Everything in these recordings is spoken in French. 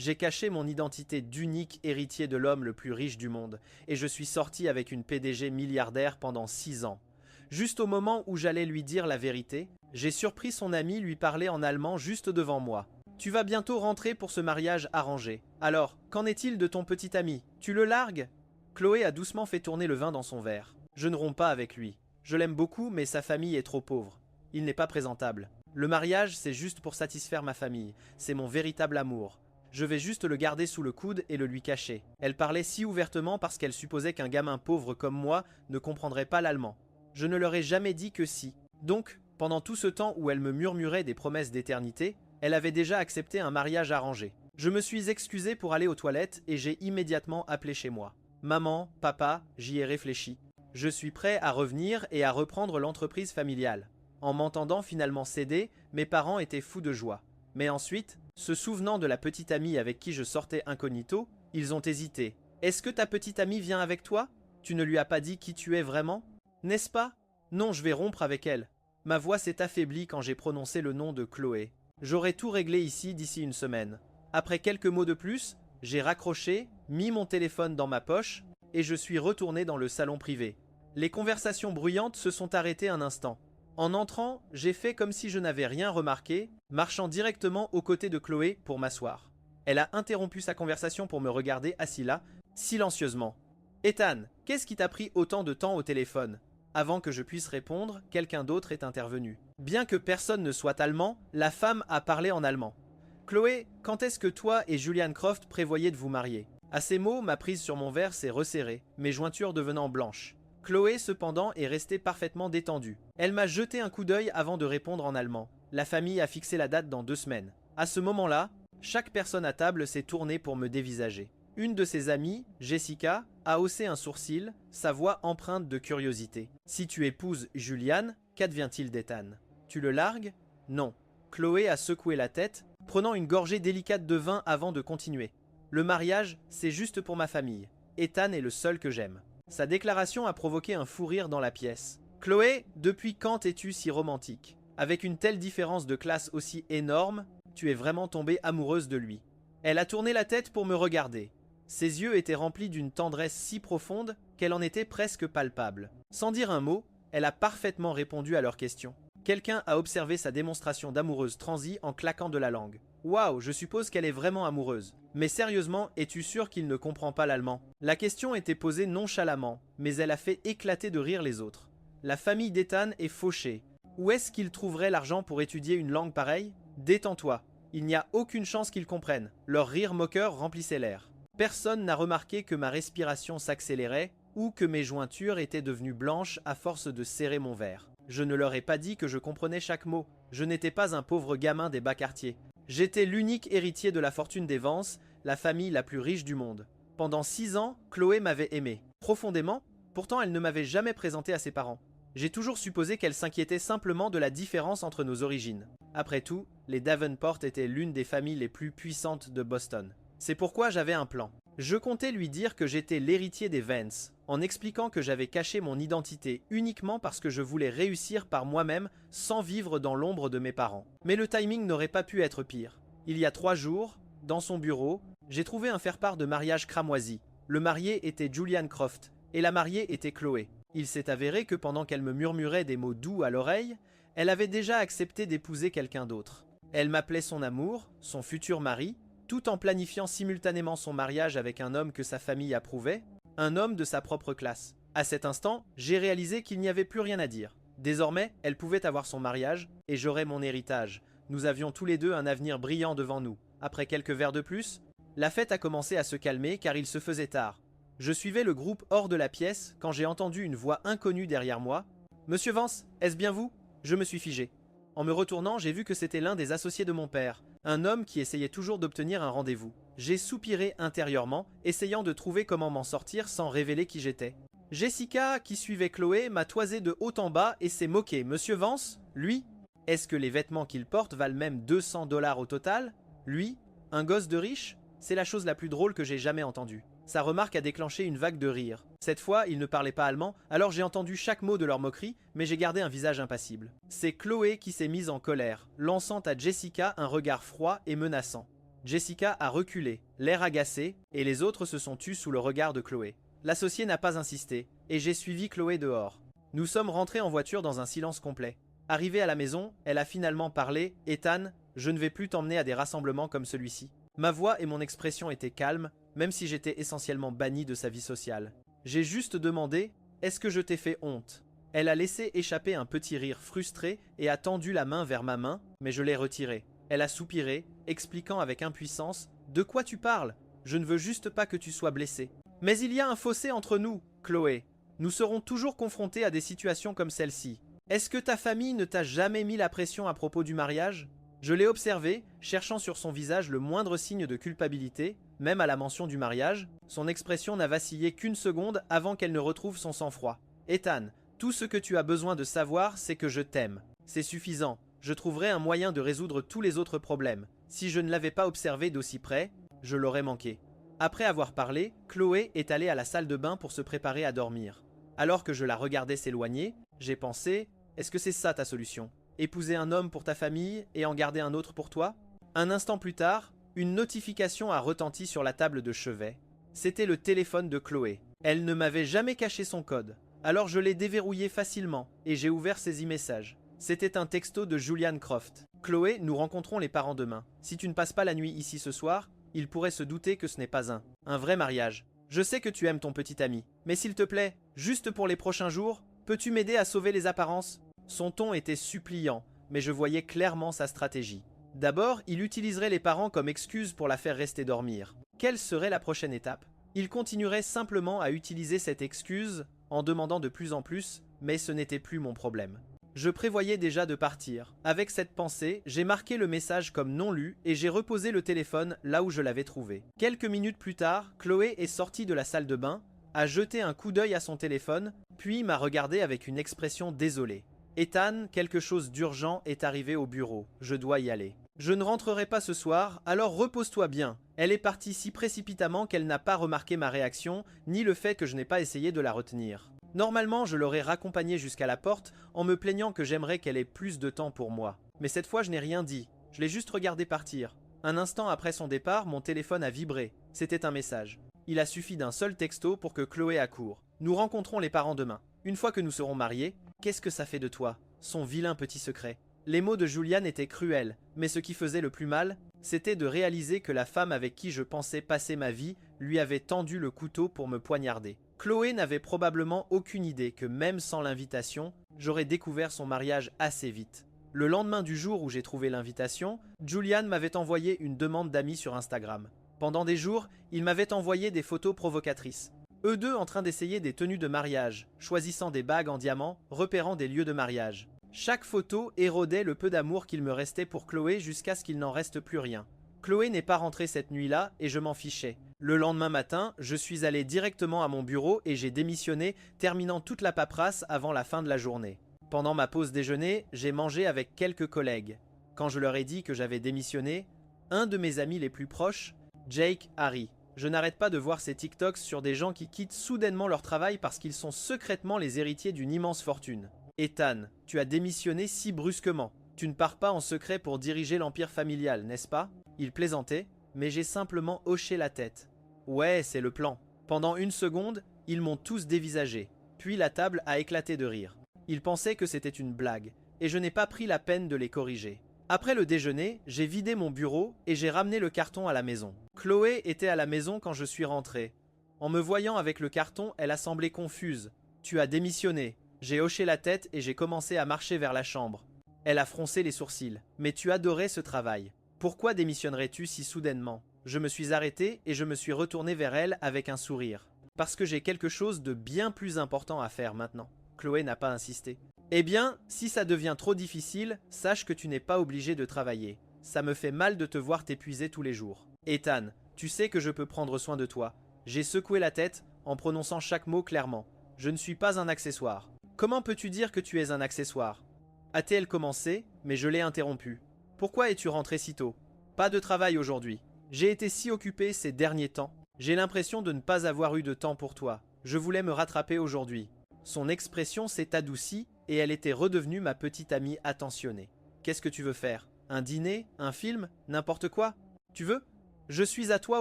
J'ai caché mon identité d'unique héritier de l'homme le plus riche du monde, et je suis sorti avec une PDG milliardaire pendant 6 ans. Juste au moment où j'allais lui dire la vérité, j'ai surpris son ami lui parler en allemand juste devant moi. Tu vas bientôt rentrer pour ce mariage arrangé. Alors, qu'en est-il de ton petit ami? Tu le largues? Chloé a doucement fait tourner le vin dans son verre. Je ne romps pas avec lui. Je l'aime beaucoup, mais sa famille est trop pauvre. Il n'est pas présentable. Le mariage, c'est juste pour satisfaire ma famille. C'est mon véritable amour. Je vais juste le garder sous le coude et le lui cacher. Elle parlait si ouvertement parce qu'elle supposait qu'un gamin pauvre comme moi ne comprendrait pas l'allemand. Je ne leur ai jamais dit que si. Donc, pendant tout ce temps où elle me murmurait des promesses d'éternité, elle avait déjà accepté un mariage arrangé. Je me suis excusé pour aller aux toilettes et j'ai immédiatement appelé chez moi. Maman, papa, j'y ai réfléchi. Je suis prêt à revenir et à reprendre l'entreprise familiale. En m'entendant finalement céder, mes parents étaient fous de joie. Mais ensuite, se souvenant de la petite amie avec qui je sortais incognito, ils ont hésité. Est-ce que ta petite amie vient avec toi? Tu ne lui as pas dit qui tu es vraiment? N'est-ce pas? Non, je vais rompre avec elle. Ma voix s'est affaiblie quand j'ai prononcé le nom de Chloé. J'aurai tout réglé ici d'ici une semaine. Après quelques mots de plus, j'ai raccroché, mis mon téléphone dans ma poche et je suis retourné dans le salon privé. Les conversations bruyantes se sont arrêtées un instant. En entrant, j'ai fait comme si je n'avais rien remarqué, marchant directement aux côtés de Chloé pour m'asseoir. Elle a interrompu sa conversation pour me regarder assis là, silencieusement. « Ethan, qu'est-ce qui t'a pris autant de temps au téléphone ?» Avant que je puisse répondre, quelqu'un d'autre est intervenu. Bien que personne ne soit allemand, la femme a parlé en allemand. « Chloé, quand est-ce que toi et Julian Croft prévoyez de vous marier ?» À ces mots, ma prise sur mon verre s'est resserrée, mes jointures devenant blanches. Chloé, cependant, est restée parfaitement détendue. Elle m'a jeté un coup d'œil avant de répondre en allemand. La famille a fixé la date dans 2 semaines. À ce moment-là, chaque personne à table s'est tournée pour me dévisager. Une de ses amies, Jessica, a haussé un sourcil, sa voix empreinte de curiosité. « Si tu épouses Julian, qu'advient-il d'Ethan? Tu le largues? » Non. Chloé a secoué la tête, prenant une gorgée délicate de vin avant de continuer. « Le mariage, c'est juste pour ma famille. Ethan est le seul que j'aime. » Sa déclaration a provoqué un fou rire dans la pièce. « Chloé, depuis quand es-tu si romantique? Avec une telle différence de classe aussi énorme, tu es vraiment tombée amoureuse de lui. » Elle a tourné la tête pour me regarder. Ses yeux étaient remplis d'une tendresse si profonde qu'elle en était presque palpable. Sans dire un mot, elle a parfaitement répondu à leurs questions. Quelqu'un a observé sa démonstration d'amoureuse transie en claquant de la langue. « Waouh, je suppose qu'elle est vraiment amoureuse. Mais sérieusement, es-tu sûr qu'il ne comprend pas l'allemand ?» La question était posée nonchalamment, mais elle a fait éclater de rire les autres. La famille d'Ethan est fauchée. Où est-ce qu'il trouverait l'argent pour étudier une langue pareille? Détends-toi. Il n'y a aucune chance qu'ils comprennent. Leur rire moqueur remplissait l'air. Personne n'a remarqué que ma respiration s'accélérait ou que mes jointures étaient devenues blanches à force de serrer mon verre. Je ne leur ai pas dit que je comprenais chaque mot. Je n'étais pas un pauvre gamin des bas quartiers. J'étais l'unique héritier de la fortune des Vance, la famille la plus riche du monde. Pendant 6 ans, Chloé m'avait aimé. Profondément, pourtant elle ne m'avait jamais présenté à ses parents. J'ai toujours supposé qu'elle s'inquiétait simplement de la différence entre nos origines. Après tout, les Davenport étaient l'une des familles les plus puissantes de Boston. C'est pourquoi j'avais un plan. Je comptais lui dire que j'étais l'héritier des Vance, en expliquant que j'avais caché mon identité uniquement parce que je voulais réussir par moi-même sans vivre dans l'ombre de mes parents. Mais le timing n'aurait pas pu être pire. Il y a 3 jours, dans son bureau, j'ai trouvé un faire-part de mariage cramoisi. Le marié était Julian Croft, et la mariée était Chloé. Il s'est avéré que pendant qu'elle me murmurait des mots doux à l'oreille, elle avait déjà accepté d'épouser quelqu'un d'autre. Elle m'appelait son amour, son futur mari, tout en planifiant simultanément son mariage avec un homme que sa famille approuvait, un homme de sa propre classe. À cet instant, j'ai réalisé qu'il n'y avait plus rien à dire. Désormais, elle pouvait avoir son mariage, et j'aurais mon héritage. Nous avions tous les deux un avenir brillant devant nous. Après quelques verres de plus, la fête a commencé à se calmer car il se faisait tard. Je suivais le groupe hors de la pièce quand j'ai entendu une voix inconnue derrière moi. « Monsieur Vance, est-ce bien vous ?» Je me suis figé. En me retournant, j'ai vu que c'était l'un des associés de mon père, un homme qui essayait toujours d'obtenir un rendez-vous. J'ai soupiré intérieurement, essayant de trouver comment m'en sortir sans révéler qui j'étais. Jessica, qui suivait Chloé, m'a toisé de haut en bas et s'est moquée. « Monsieur Vance, lui, est-ce que les vêtements qu'il porte valent même 200 $ au total? Lui, un gosse de riche? C'est la chose la plus drôle que j'ai jamais entendue. » Sa remarque a déclenché une vague de rire. Cette fois, ils ne parlaient pas allemand, alors j'ai entendu chaque mot de leur moquerie, mais j'ai gardé un visage impassible. C'est Chloé qui s'est mise en colère, lançant à Jessica un regard froid et menaçant. Jessica a reculé, l'air agacé, et les autres se sont tus sous le regard de Chloé. L'associé n'a pas insisté, et j'ai suivi Chloé dehors. Nous sommes rentrés en voiture dans un silence complet. Arrivée à la maison, elle a finalement parlé. « Ethan, je ne vais plus t'emmener à des rassemblements comme celui-ci. » Ma voix et mon expression étaient calmes, même si j'étais essentiellement banni de sa vie sociale. J'ai juste demandé « Est-ce que je t'ai fait honte ?» Elle a laissé échapper un petit rire frustré et a tendu la main vers ma main, mais je l'ai retirée. Elle a soupiré, expliquant avec impuissance « De quoi tu parles? Je ne veux juste pas que tu sois blessé. » Mais il y a un fossé entre nous, Chloé. Nous serons toujours confrontés à des situations comme celle-ci. Est-ce que ta famille ne t'a jamais mis la pression à propos du mariage? Je l'ai observé, cherchant sur son visage le moindre signe de culpabilité, même à la mention du mariage. Son expression n'a vacillé qu'une seconde avant qu'elle ne retrouve son sang-froid. Ethan, tout ce que tu as besoin de savoir, c'est que je t'aime. C'est suffisant. Je trouverai un moyen de résoudre tous les autres problèmes. Si je ne l'avais pas observé d'aussi près, je l'aurais manqué. Après avoir parlé, Chloé est allée à la salle de bain pour se préparer à dormir. Alors que je la regardais s'éloigner, j'ai pensé « Est-ce que c'est ça ta solution? Épouser un homme pour ta famille et en garder un autre pour toi ?» Un instant plus tard, une notification a retenti sur la table de chevet. C'était le téléphone de Chloé. Elle ne m'avait jamais caché son code. Alors je l'ai déverrouillé facilement et j'ai ouvert ses e-messages. C'était un texto de Julian Croft. « Chloé, nous rencontrons les parents demain. Si tu ne passes pas la nuit ici ce soir, il pourrait se douter que ce n'est pas un vrai mariage. Je sais que tu aimes ton petit ami, mais s'il te plaît, juste pour les prochains jours, peux-tu m'aider à sauver les apparences ?» Son ton était suppliant, mais je voyais clairement sa stratégie. D'abord, il utiliserait les parents comme excuse pour la faire rester dormir. Quelle serait la prochaine étape? Il continuerait simplement à utiliser cette excuse en demandant de plus en plus, mais ce n'était plus mon problème. Je prévoyais déjà de partir. Avec cette pensée, j'ai marqué le message comme non lu et j'ai reposé le téléphone là où je l'avais trouvé. Quelques minutes plus tard, Chloé est sortie de la salle de bain, a jeté un coup d'œil à son téléphone, puis m'a regardé avec une expression désolée. « Ethan, quelque chose d'urgent est arrivé au bureau. Je dois y aller. » Je ne rentrerai pas ce soir, alors repose-toi bien. Elle est partie si précipitamment qu'elle n'a pas remarqué ma réaction, ni le fait que je n'ai pas essayé de la retenir. Normalement, je l'aurais raccompagnée jusqu'à la porte en me plaignant que j'aimerais qu'elle ait plus de temps pour moi. Mais cette fois, je n'ai rien dit. Je l'ai juste regardé partir. Un instant après son départ, mon téléphone a vibré. C'était un message. Il a suffi d'un seul texto pour que Chloé accourt. Nous rencontrons les parents demain. Une fois que nous serons mariés, qu'est-ce que ça fait de toi? Son vilain petit secret. Les mots de Julian étaient cruels, mais ce qui faisait le plus mal, c'était de réaliser que la femme avec qui je pensais passer ma vie lui avait tendu le couteau pour me poignarder. Chloé n'avait probablement aucune idée que même sans l'invitation, j'aurais découvert son mariage assez vite. Le lendemain du jour où j'ai trouvé l'invitation, Julian m'avait envoyé une demande d'amis sur Instagram. Pendant des jours, il m'avait envoyé des photos provocatrices. Eux deux en train d'essayer des tenues de mariage, choisissant des bagues en diamant, repérant des lieux de mariage. Chaque photo érodait le peu d'amour qu'il me restait pour Chloé jusqu'à ce qu'il n'en reste plus rien. Chloé n'est pas rentrée cette nuit-là et je m'en fichais. Le lendemain matin, je suis allé directement à mon bureau et j'ai démissionné, terminant toute la paperasse avant la fin de la journée. Pendant ma pause déjeuner, j'ai mangé avec quelques collègues. Quand je leur ai dit que j'avais démissionné, un de mes amis les plus proches, Jake Harry. Je n'arrête pas de voir ces TikToks sur des gens qui quittent soudainement leur travail parce qu'ils sont secrètement les héritiers d'une immense fortune. Ethan, tu as démissionné si brusquement. Tu ne pars pas en secret pour diriger l'empire familial, n'est-ce pas? Il plaisantait, mais j'ai simplement hoché la tête. Ouais, c'est le plan. Pendant une seconde, ils m'ont tous dévisagé. Puis la table a éclaté de rire. Ils pensaient que c'était une blague, et je n'ai pas pris la peine de les corriger. Après le déjeuner, j'ai vidé mon bureau et j'ai ramené le carton à la maison. Chloé était à la maison quand je suis rentré. En me voyant avec le carton, elle a semblé confuse. Tu as démissionné. J'ai hoché la tête et j'ai commencé à marcher vers la chambre. Elle a froncé les sourcils. Mais tu adorais ce travail. Pourquoi démissionnerais-tu si soudainement? Je me suis arrêté et je me suis retourné vers elle avec un sourire. Parce que j'ai quelque chose de bien plus important à faire maintenant. Chloé n'a pas insisté. Eh bien, si ça devient trop difficile, sache que tu n'es pas obligé de travailler. Ça me fait mal de te voir t'épuiser tous les jours. Ethan, tu sais que je peux prendre soin de toi. J'ai secoué la tête en prononçant chaque mot clairement. Je ne suis pas un accessoire. Comment peux-tu dire que tu es un accessoire? A-t-elle commencé, mais je l'ai interrompu. Pourquoi es-tu rentré si tôt? Pas de travail aujourd'hui. J'ai été si occupé ces derniers temps. J'ai l'impression de ne pas avoir eu de temps pour toi. Je voulais me rattraper aujourd'hui. Son expression s'est adoucie et elle était redevenue ma petite amie attentionnée. Qu'est-ce que tu veux faire? Un dîner? Un film? N'importe quoi? Tu veux? Je suis à toi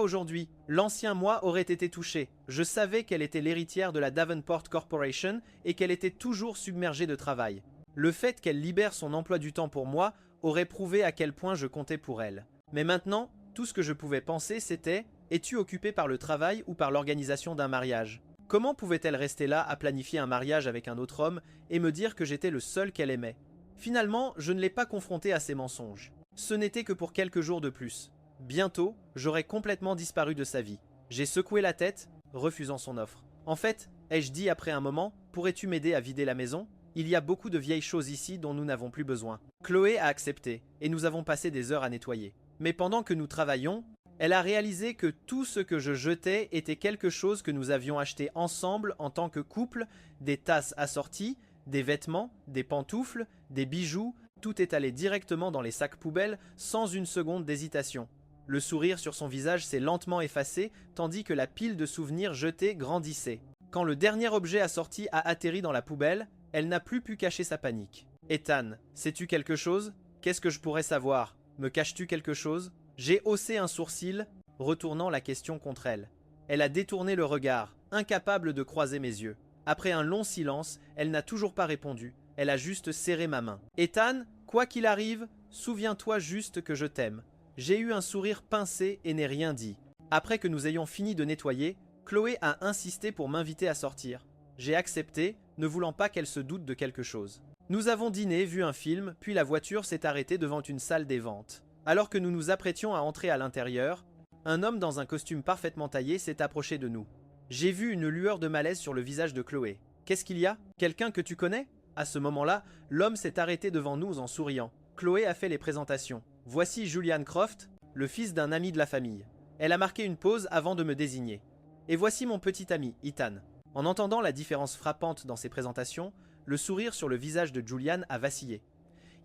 aujourd'hui. L'ancien moi aurait été touché. Je savais qu'elle était l'héritière de la Davenport Corporation et qu'elle était toujours submergée de travail. Le fait qu'elle libère son emploi du temps pour moi aurait prouvé à quel point je comptais pour elle. Mais maintenant, tout ce que je pouvais penser c'était « Es-tu occupé par le travail ou par l'organisation d'un mariage ?» Comment pouvait-elle rester là à planifier un mariage avec un autre homme et me dire que j'étais le seul qu'elle aimait? Finalement, je ne l'ai pas confrontée à ces mensonges. Ce n'était que pour quelques jours de plus. Bientôt, j'aurais complètement disparu de sa vie. J'ai secoué la tête, refusant son offre. En fait, ai-je dit après un moment, pourrais-tu m'aider à vider la maison? Il y a beaucoup de vieilles choses ici dont nous n'avons plus besoin. Chloé a accepté, et nous avons passé des heures à nettoyer. Mais pendant que nous travaillions, elle a réalisé que tout ce que je jetais était quelque chose que nous avions acheté ensemble en tant que couple, des tasses assorties, des vêtements, des pantoufles, des bijoux, tout est allé directement dans les sacs poubelles sans une seconde d'hésitation. Le sourire sur son visage s'est lentement effacé, tandis que la pile de souvenirs jetés grandissait. Quand le dernier objet assorti a atterri dans la poubelle, elle n'a plus pu cacher sa panique. « Ethan, sais-tu quelque chose? Qu'est-ce que je pourrais savoir? Me caches-tu quelque chose ?» J'ai haussé un sourcil, retournant la question contre elle. Elle a détourné le regard, incapable de croiser mes yeux. Après un long silence, elle n'a toujours pas répondu. Elle a juste serré ma main. « Ethan, quoi qu'il arrive, souviens-toi juste que je t'aime. » J'ai eu un sourire pincé et n'ai rien dit. Après que nous ayons fini de nettoyer, Chloé a insisté pour m'inviter à sortir. J'ai accepté, ne voulant pas qu'elle se doute de quelque chose. Nous avons dîné, vu un film, puis la voiture s'est arrêtée devant une salle des ventes. Alors que nous nous apprêtions à entrer à l'intérieur, un homme dans un costume parfaitement taillé s'est approché de nous. J'ai vu une lueur de malaise sur le visage de Chloé. « Qu'est-ce qu'il y a? Quelqu'un que tu connais ?» À ce moment-là, l'homme s'est arrêté devant nous en souriant. Chloé a fait les présentations. « Voici Julian Croft, le fils d'un ami de la famille. » Elle a marqué une pause avant de me désigner. « Et voici mon petit ami, Ethan. » En entendant la différence frappante dans ses présentations, le sourire sur le visage de Julian a vacillé.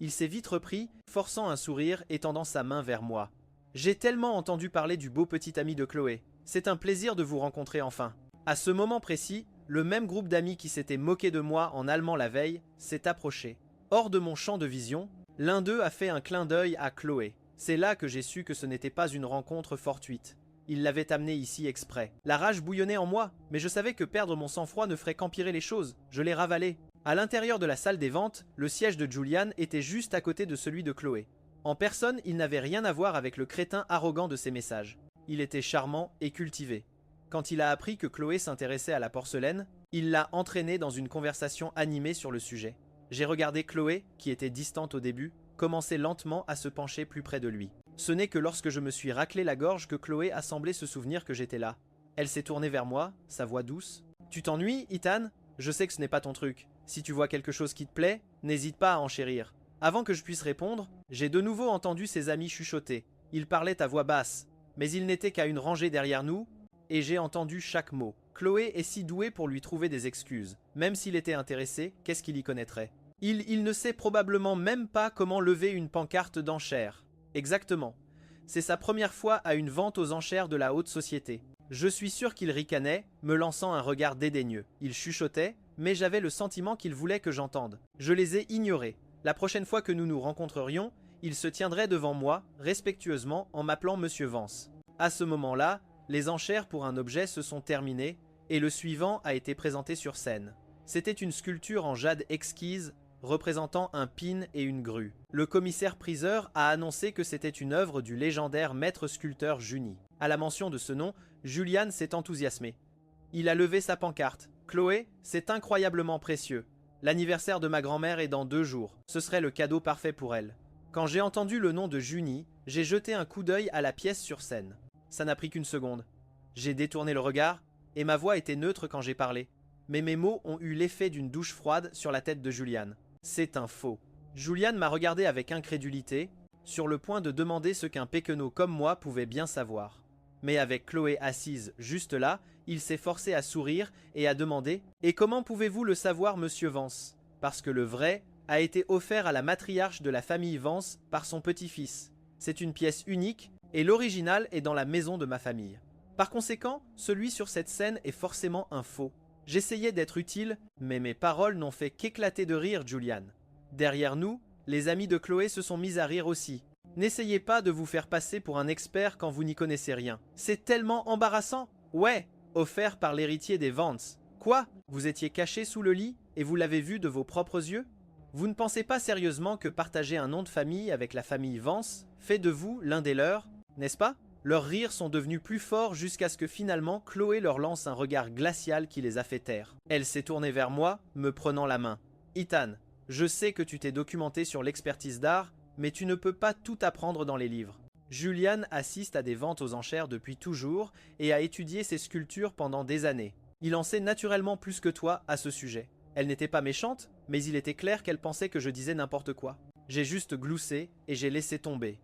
Il s'est vite repris, forçant un sourire et tendant sa main vers moi. « J'ai tellement entendu parler du beau petit ami de Chloé. C'est un plaisir de vous rencontrer enfin. » À ce moment précis, le même groupe d'amis qui s'était moqué de moi en allemand la veille s'est approché. Hors de mon champ de vision, l'un d'eux a fait un clin d'œil à Chloé. C'est là que j'ai su que ce n'était pas une rencontre fortuite. Il l'avait amené ici exprès. La rage bouillonnait en moi, mais je savais que perdre mon sang-froid ne ferait qu'empirer les choses. Je l'ai ravalé. À l'intérieur de la salle des ventes, le siège de Julian était juste à côté de celui de Chloé. En personne, il n'avait rien à voir avec le crétin arrogant de ses messages. Il était charmant et cultivé. Quand il a appris que Chloé s'intéressait à la porcelaine, il l'a entraînée dans une conversation animée sur le sujet. J'ai regardé Chloé, qui était distante au début, commencer lentement à se pencher plus près de lui. Ce n'est que lorsque je me suis raclé la gorge que Chloé a semblé se souvenir que j'étais là. Elle s'est tournée vers moi, sa voix douce. « Tu t'ennuies, Ethan? Je sais que ce n'est pas ton truc. Si tu vois quelque chose qui te plaît, n'hésite pas à enchérir. » Avant que je puisse répondre, j'ai de nouveau entendu ses amis chuchoter. Ils parlaient à voix basse, mais ils n'étaient qu'à une rangée derrière nous, et j'ai entendu chaque mot. Chloé est si douée pour lui trouver des excuses. Même s'il était intéressé, qu'est-ce qu'il y connaîtrait? Il ne sait probablement même pas comment lever une pancarte d'enchères. Exactement. C'est sa première fois à une vente aux enchères de la haute société. Je suis sûr qu'il ricanait, me lançant un regard dédaigneux. Il chuchotait, mais j'avais le sentiment qu'il voulait que j'entende. Je les ai ignorés. La prochaine fois que nous nous rencontrerions, il se tiendrait devant moi, respectueusement, en m'appelant Monsieur Vance. À ce moment-là, les enchères pour un objet se sont terminées, et le suivant a été présenté sur scène. C'était une sculpture en jade exquise, représentant un pin et une grue. Le commissaire-priseur a annoncé que c'était une œuvre du légendaire maître sculpteur Juni. À la mention de ce nom, Julian s'est enthousiasmé. Il a levé sa pancarte. « Chloé, c'est incroyablement précieux. L'anniversaire de ma grand-mère est dans 2 jours. Ce serait le cadeau parfait pour elle. » Quand j'ai entendu le nom de Juni, j'ai jeté un coup d'œil à la pièce sur scène. Ça n'a pris qu'une seconde. J'ai détourné le regard, et ma voix était neutre quand j'ai parlé. Mais mes mots ont eu l'effet d'une douche froide sur la tête de Julian. C'est un faux. Julian m'a regardé avec incrédulité, sur le point de demander ce qu'un péquenot comme moi pouvait bien savoir. Mais avec Chloé assise juste là, il s'est forcé à sourire et à demander « Et comment pouvez-vous le savoir, monsieur Vance ? Parce que le vrai a été offert à la matriarche de la famille Vance par son petit-fils. C'est une pièce unique et l'original est dans la maison de ma famille. Par conséquent, celui sur cette scène est forcément un faux. J'essayais d'être utile, mais mes paroles n'ont fait qu'éclater de rire Julian. Derrière nous, les amis de Chloé se sont mis à rire aussi. N'essayez pas de vous faire passer pour un expert quand vous n'y connaissez rien. C'est tellement embarrassant. Ouais, offert par l'héritier des Vance. Quoi? Vous étiez caché sous le lit et vous l'avez vu de vos propres yeux? Vous ne pensez pas sérieusement que partager un nom de famille avec la famille Vance fait de vous l'un des leurs, n'est-ce pas? Leurs rires sont devenus plus forts jusqu'à ce que finalement Chloé leur lance un regard glacial qui les a fait taire. Elle s'est tournée vers moi, me prenant la main. Ethan, je sais que tu t'es documenté sur l'expertise d'art, mais tu ne peux pas tout apprendre dans les livres. Julian assiste à des ventes aux enchères depuis toujours et a étudié ses sculptures pendant des années. Il en sait naturellement plus que toi à ce sujet. Elle n'était pas méchante, mais il était clair qu'elle pensait que je disais n'importe quoi. J'ai juste gloussé et j'ai laissé tomber.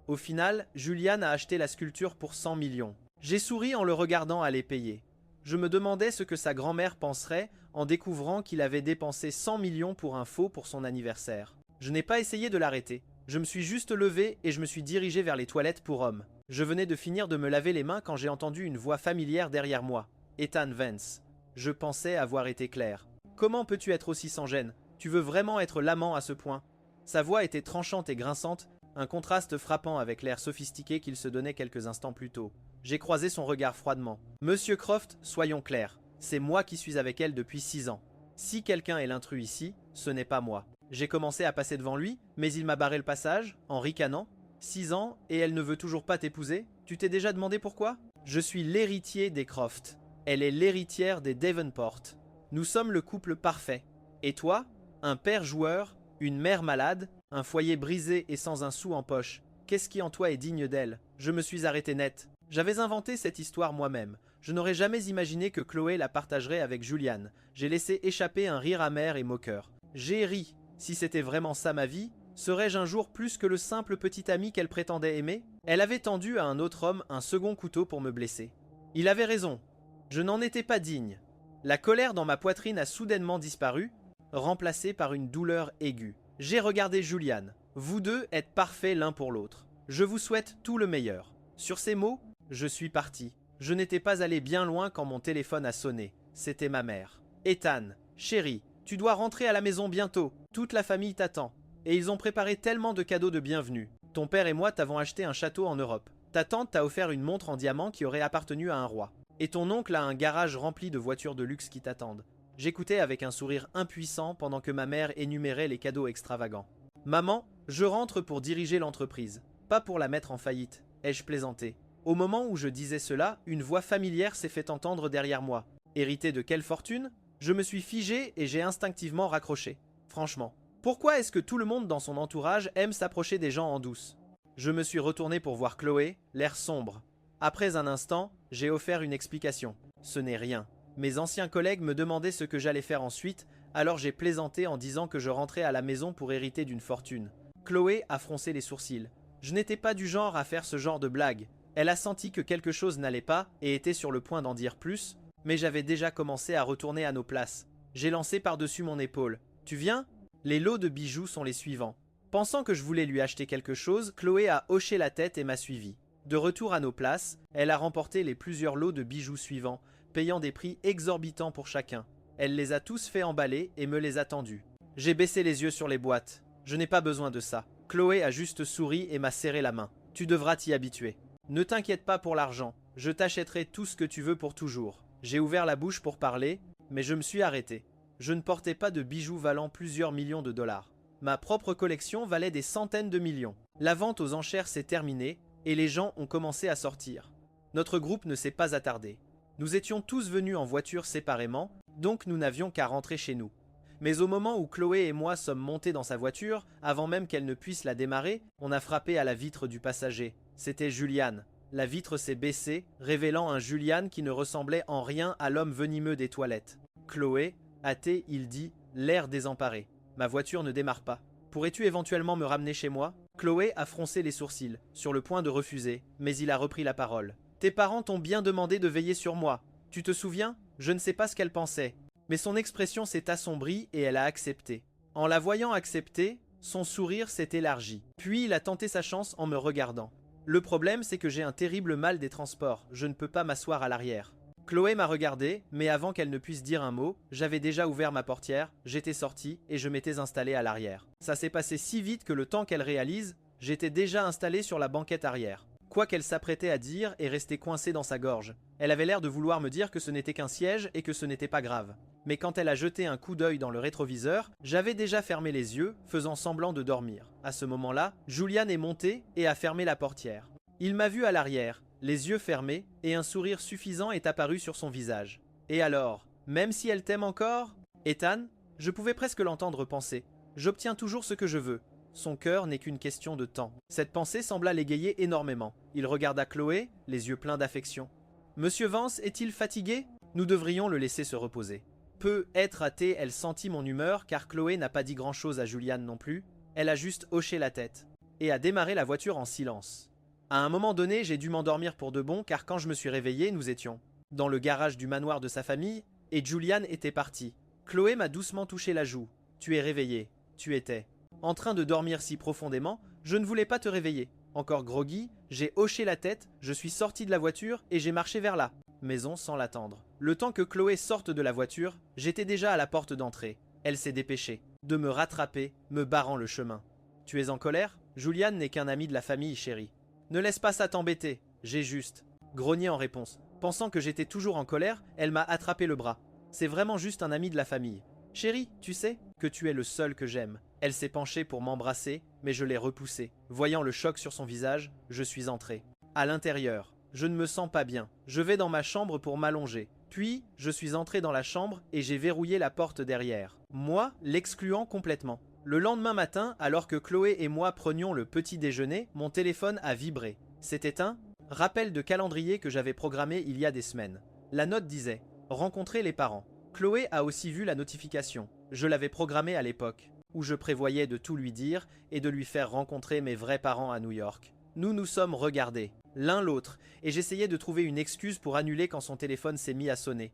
Au final, Julian a acheté la sculpture pour 100 millions. J'ai souri en le regardant aller payer. Je me demandais ce que sa grand-mère penserait en découvrant qu'il avait dépensé 100 millions pour un faux pour son anniversaire. Je n'ai pas essayé de l'arrêter. Je me suis juste levé et je me suis dirigé vers les toilettes pour hommes. Je venais de finir de me laver les mains quand j'ai entendu une voix familière derrière moi. Ethan Vance. Je pensais avoir été clair. Comment peux-tu être aussi sans gêne? Tu veux vraiment être l'amant à ce point? Sa voix était tranchante et grinçante, un contraste frappant avec l'air sophistiqué qu'il se donnait quelques instants plus tôt. J'ai croisé son regard froidement. Monsieur Croft, soyons clairs. C'est moi qui suis avec elle depuis 6 ans. Si quelqu'un est l'intrus ici, ce n'est pas moi. J'ai commencé à passer devant lui, mais il m'a barré le passage, en ricanant. 6 ans, et elle ne veut toujours pas t'épouser? Tu t'es déjà demandé pourquoi? Je suis l'héritier des Croft. Elle est l'héritière des Davenport. Nous sommes le couple parfait. Et toi? Un père joueur, une mère malade, un foyer brisé et sans un sou en poche. Qu'est-ce qui en toi est digne d'elle? Je me suis arrêté net. J'avais inventé cette histoire moi-même. Je n'aurais jamais imaginé que Chloé la partagerait avec Julian. J'ai laissé échapper un rire amer et moqueur. J'ai ri. Si c'était vraiment ça ma vie, serais-je un jour plus que le simple petit ami qu'elle prétendait aimer? Elle avait tendu à un autre homme un second couteau pour me blesser. Il avait raison. Je n'en étais pas digne. La colère dans ma poitrine a soudainement disparu, remplacée par une douleur aiguë. J'ai regardé Julian. Vous deux êtes parfaits l'un pour l'autre. Je vous souhaite tout le meilleur. Sur ces mots, je suis parti. Je n'étais pas allé bien loin quand mon téléphone a sonné. C'était ma mère. Ethan, chérie, tu dois rentrer à la maison bientôt. Toute la famille t'attend. Et ils ont préparé tellement de cadeaux de bienvenue. Ton père et moi t'avons acheté un château en Europe. Ta tante t'a offert une montre en diamant qui aurait appartenu à un roi. Et ton oncle a un garage rempli de voitures de luxe qui t'attendent. J'écoutais avec un sourire impuissant pendant que ma mère énumérait les cadeaux extravagants. Maman, je rentre pour diriger l'entreprise, pas pour la mettre en faillite, ai-je plaisanté. Au moment où je disais cela, une voix familière s'est fait entendre derrière moi. Hérité de quelle fortune? Je me suis figé et j'ai instinctivement raccroché. Franchement, pourquoi est-ce que tout le monde dans son entourage aime s'approcher des gens en douce? Je me suis retourné pour voir Chloé, l'air sombre. Après un instant, j'ai offert une explication. Ce n'est rien. Mes anciens collègues me demandaient ce que j'allais faire ensuite, alors j'ai plaisanté en disant que je rentrais à la maison pour hériter d'une fortune. Chloé a froncé les sourcils. Je n'étais pas du genre à faire ce genre de blague. Elle a senti que quelque chose n'allait pas et était sur le point d'en dire plus, mais j'avais déjà commencé à retourner à nos places. J'ai lancé par-dessus mon épaule. « Tu viens ?» Les lots de bijoux sont les suivants. Pensant que je voulais lui acheter quelque chose, Chloé a hoché la tête et m'a suivi. De retour à nos places, elle a remporté les plusieurs lots de bijoux suivants, payant des prix exorbitants pour chacun. Elle les a tous fait emballer et me les a tendus. J'ai baissé les yeux sur les boîtes. Je n'ai pas besoin de ça. Chloé a juste souri et m'a serré la main. Tu devras t'y habituer. Ne t'inquiète pas pour l'argent. Je t'achèterai tout ce que tu veux pour toujours. J'ai ouvert la bouche pour parler, mais je me suis arrêté. Je ne portais pas de bijoux valant plusieurs millions de dollars. Ma propre collection valait des centaines de millions. La vente aux enchères s'est terminée et les gens ont commencé à sortir. Notre groupe ne s'est pas attardé. Nous étions tous venus en voiture séparément, donc nous n'avions qu'à rentrer chez nous. Mais au moment où Chloé et moi sommes montés dans sa voiture, avant même qu'elle ne puisse la démarrer, on a frappé à la vitre du passager. C'était Julian. La vitre s'est baissée, révélant un Julian qui ne ressemblait en rien à l'homme venimeux des toilettes. Chloé, hâté, il dit, l'air désemparé. Ma voiture ne démarre pas. Pourrais-tu éventuellement me ramener chez moi? Chloé a froncé les sourcils, sur le point de refuser, mais il a repris la parole. Tes parents t'ont bien demandé de veiller sur moi. Tu te souviens? Je ne sais pas ce qu'elle pensait. Mais son expression s'est assombrie et elle a accepté. En la voyant accepter, son sourire s'est élargi. Puis il a tenté sa chance en me regardant. Le problème, c'est que j'ai un terrible mal des transports. Je ne peux pas m'asseoir à l'arrière. Chloé m'a regardé, mais avant qu'elle ne puisse dire un mot, j'avais déjà ouvert ma portière, j'étais sorti et je m'étais installé à l'arrière. Ça s'est passé si vite que le temps qu'elle réalise, J'étais déjà installé sur la banquette arrière. Quoi qu'elle s'apprêtait à dire est resté coincé dans sa gorge. Elle avait l'air de vouloir me dire que ce n'était qu'un siège et que ce n'était pas grave. Mais quand elle a jeté un coup d'œil dans le rétroviseur, j'avais déjà fermé les yeux, faisant semblant de dormir. À ce moment-là, Julian est monté et a fermé la portière. Il m'a vu à l'arrière, les yeux fermés, et un sourire suffisant est apparu sur son visage. Et alors, même si elle t'aime encore, Ethan, je pouvais presque l'entendre penser. J'obtiens toujours ce que je veux. Son cœur n'est qu'une question de temps. Cette pensée sembla l'égayer énormément. Il regarda Chloé, les yeux pleins d'affection. Monsieur Vance est-il fatigué? Nous devrions le laisser se reposer. Peu être hâtée, elle sentit mon humeur, car Chloé n'a pas dit grand-chose à Julian non plus. Elle a juste hoché la tête et a démarré la voiture en silence. À un moment donné, j'ai dû m'endormir pour de bon, car quand je me suis réveillé, nous étions dans le garage du manoir de sa famille, et Julian était parti. Chloé m'a doucement touché la joue. Tu es réveillé. Tu étais en train de dormir si profondément, je ne voulais pas te réveiller. Encore groggy, j'ai hoché la tête, je suis sorti de la voiture et j'ai marché vers la maison sans l'attendre. Le temps que Chloé sorte de la voiture, j'étais déjà à la porte d'entrée. Elle s'est dépêchée de me rattraper, me barrant le chemin. Tu es en colère? Julian n'est qu'un ami de la famille, chérie. Ne laisse pas ça t'embêter, j'ai juste grogné en réponse. Pensant que j'étais toujours en colère, elle m'a attrapé le bras. C'est vraiment juste un ami de la famille. Chérie, tu sais que tu es le seul que j'aime. Elle s'est penchée pour m'embrasser, mais je l'ai repoussée. Voyant le choc sur son visage, je suis entré. À l'intérieur, je ne me sens pas bien. Je vais dans ma chambre pour m'allonger. Puis, je suis entré dans la chambre et j'ai verrouillé la porte derrière. Moi, l'excluant complètement. Le lendemain matin, alors que Chloé et moi prenions le petit déjeuner, mon téléphone a vibré. C'était un rappel de calendrier que j'avais programmé il y a des semaines. La note disait « Rencontrer les parents ». Chloé a aussi vu la notification. Je l'avais programmée à l'époque, où je prévoyais de tout lui dire et de lui faire rencontrer mes vrais parents à New York. Nous nous sommes regardés, l'un l'autre, et j'essayais de trouver une excuse pour annuler quand son téléphone s'est mis à sonner.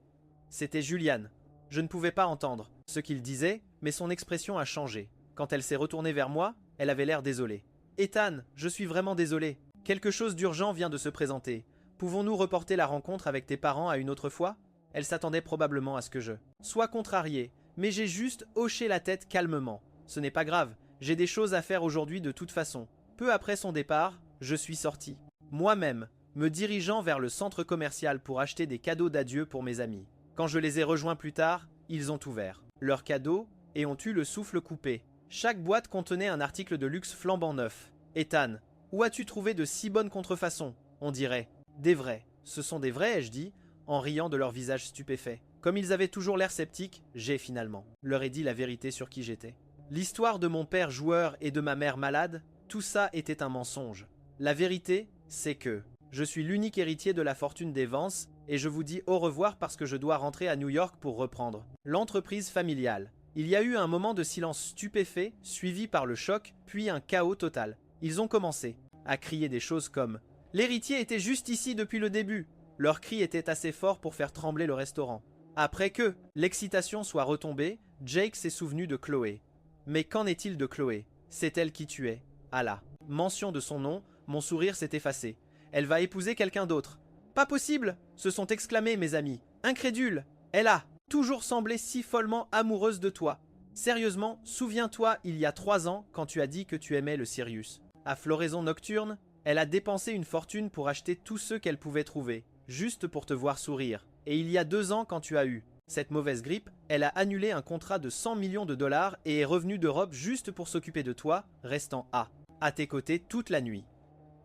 C'était Julian. Je ne pouvais pas entendre ce qu'il disait, mais son expression a changé. Quand elle s'est retournée vers moi, elle avait l'air désolée. « Ethan, je suis vraiment désolée. Quelque chose d'urgent vient de se présenter. Pouvons-nous reporter la rencontre avec tes parents à une autre fois ?» Elle s'attendait probablement à ce que je sois contrarié, mais j'ai juste hoché la tête calmement. Ce n'est pas grave, j'ai des choses à faire aujourd'hui de toute façon. Peu après son départ, je suis sorti. Moi-même, me dirigeant vers le centre commercial pour acheter des cadeaux d'adieu pour mes amis. Quand je les ai rejoints plus tard, ils ont ouvert leurs cadeaux et ont eu le souffle coupé. Chaque boîte contenait un article de luxe flambant neuf. Ethan, où as-tu trouvé de si bonnes contrefaçons? On dirait. Des vrais. Ce sont des vrais, ai-je dit, en riant de leur visage stupéfait. Comme ils avaient toujours l'air sceptiques, j'ai finalement leur ai dit la vérité sur qui j'étais. L'histoire de mon père joueur et de ma mère malade, tout ça était un mensonge. La vérité, c'est que je suis l'unique héritier de la fortune des Vance et je vous dis au revoir parce que je dois rentrer à New York pour reprendre l'entreprise familiale. Il y a eu un moment de silence stupéfait, suivi par le choc, puis un chaos total. Ils ont commencé à crier des choses comme « L'héritier était juste ici depuis le début !» Leur cri était assez fort pour faire trembler le restaurant. Après que l'excitation soit retombée, Jake s'est souvenu de Chloé. Mais qu'en est-il de Chloé? C'est elle qui tuait. À la mention de son nom, mon sourire s'est effacé. Elle va épouser quelqu'un d'autre. Pas possible! Se sont exclamés mes amis. Incrédule! Elle a toujours semblé si follement amoureuse de toi. Sérieusement, souviens-toi il y a 3 ans quand tu as dit que tu aimais le Sirius. À Floraison Nocturne, elle a dépensé une fortune pour acheter tous ceux qu'elle pouvait trouver, juste pour te voir sourire. Et il y a 2 ans quand tu as eu cette mauvaise grippe, elle a annulé un contrat de 100 millions de dollars et est revenue d'Europe juste pour s'occuper de toi, restant à tes côtés toute la nuit.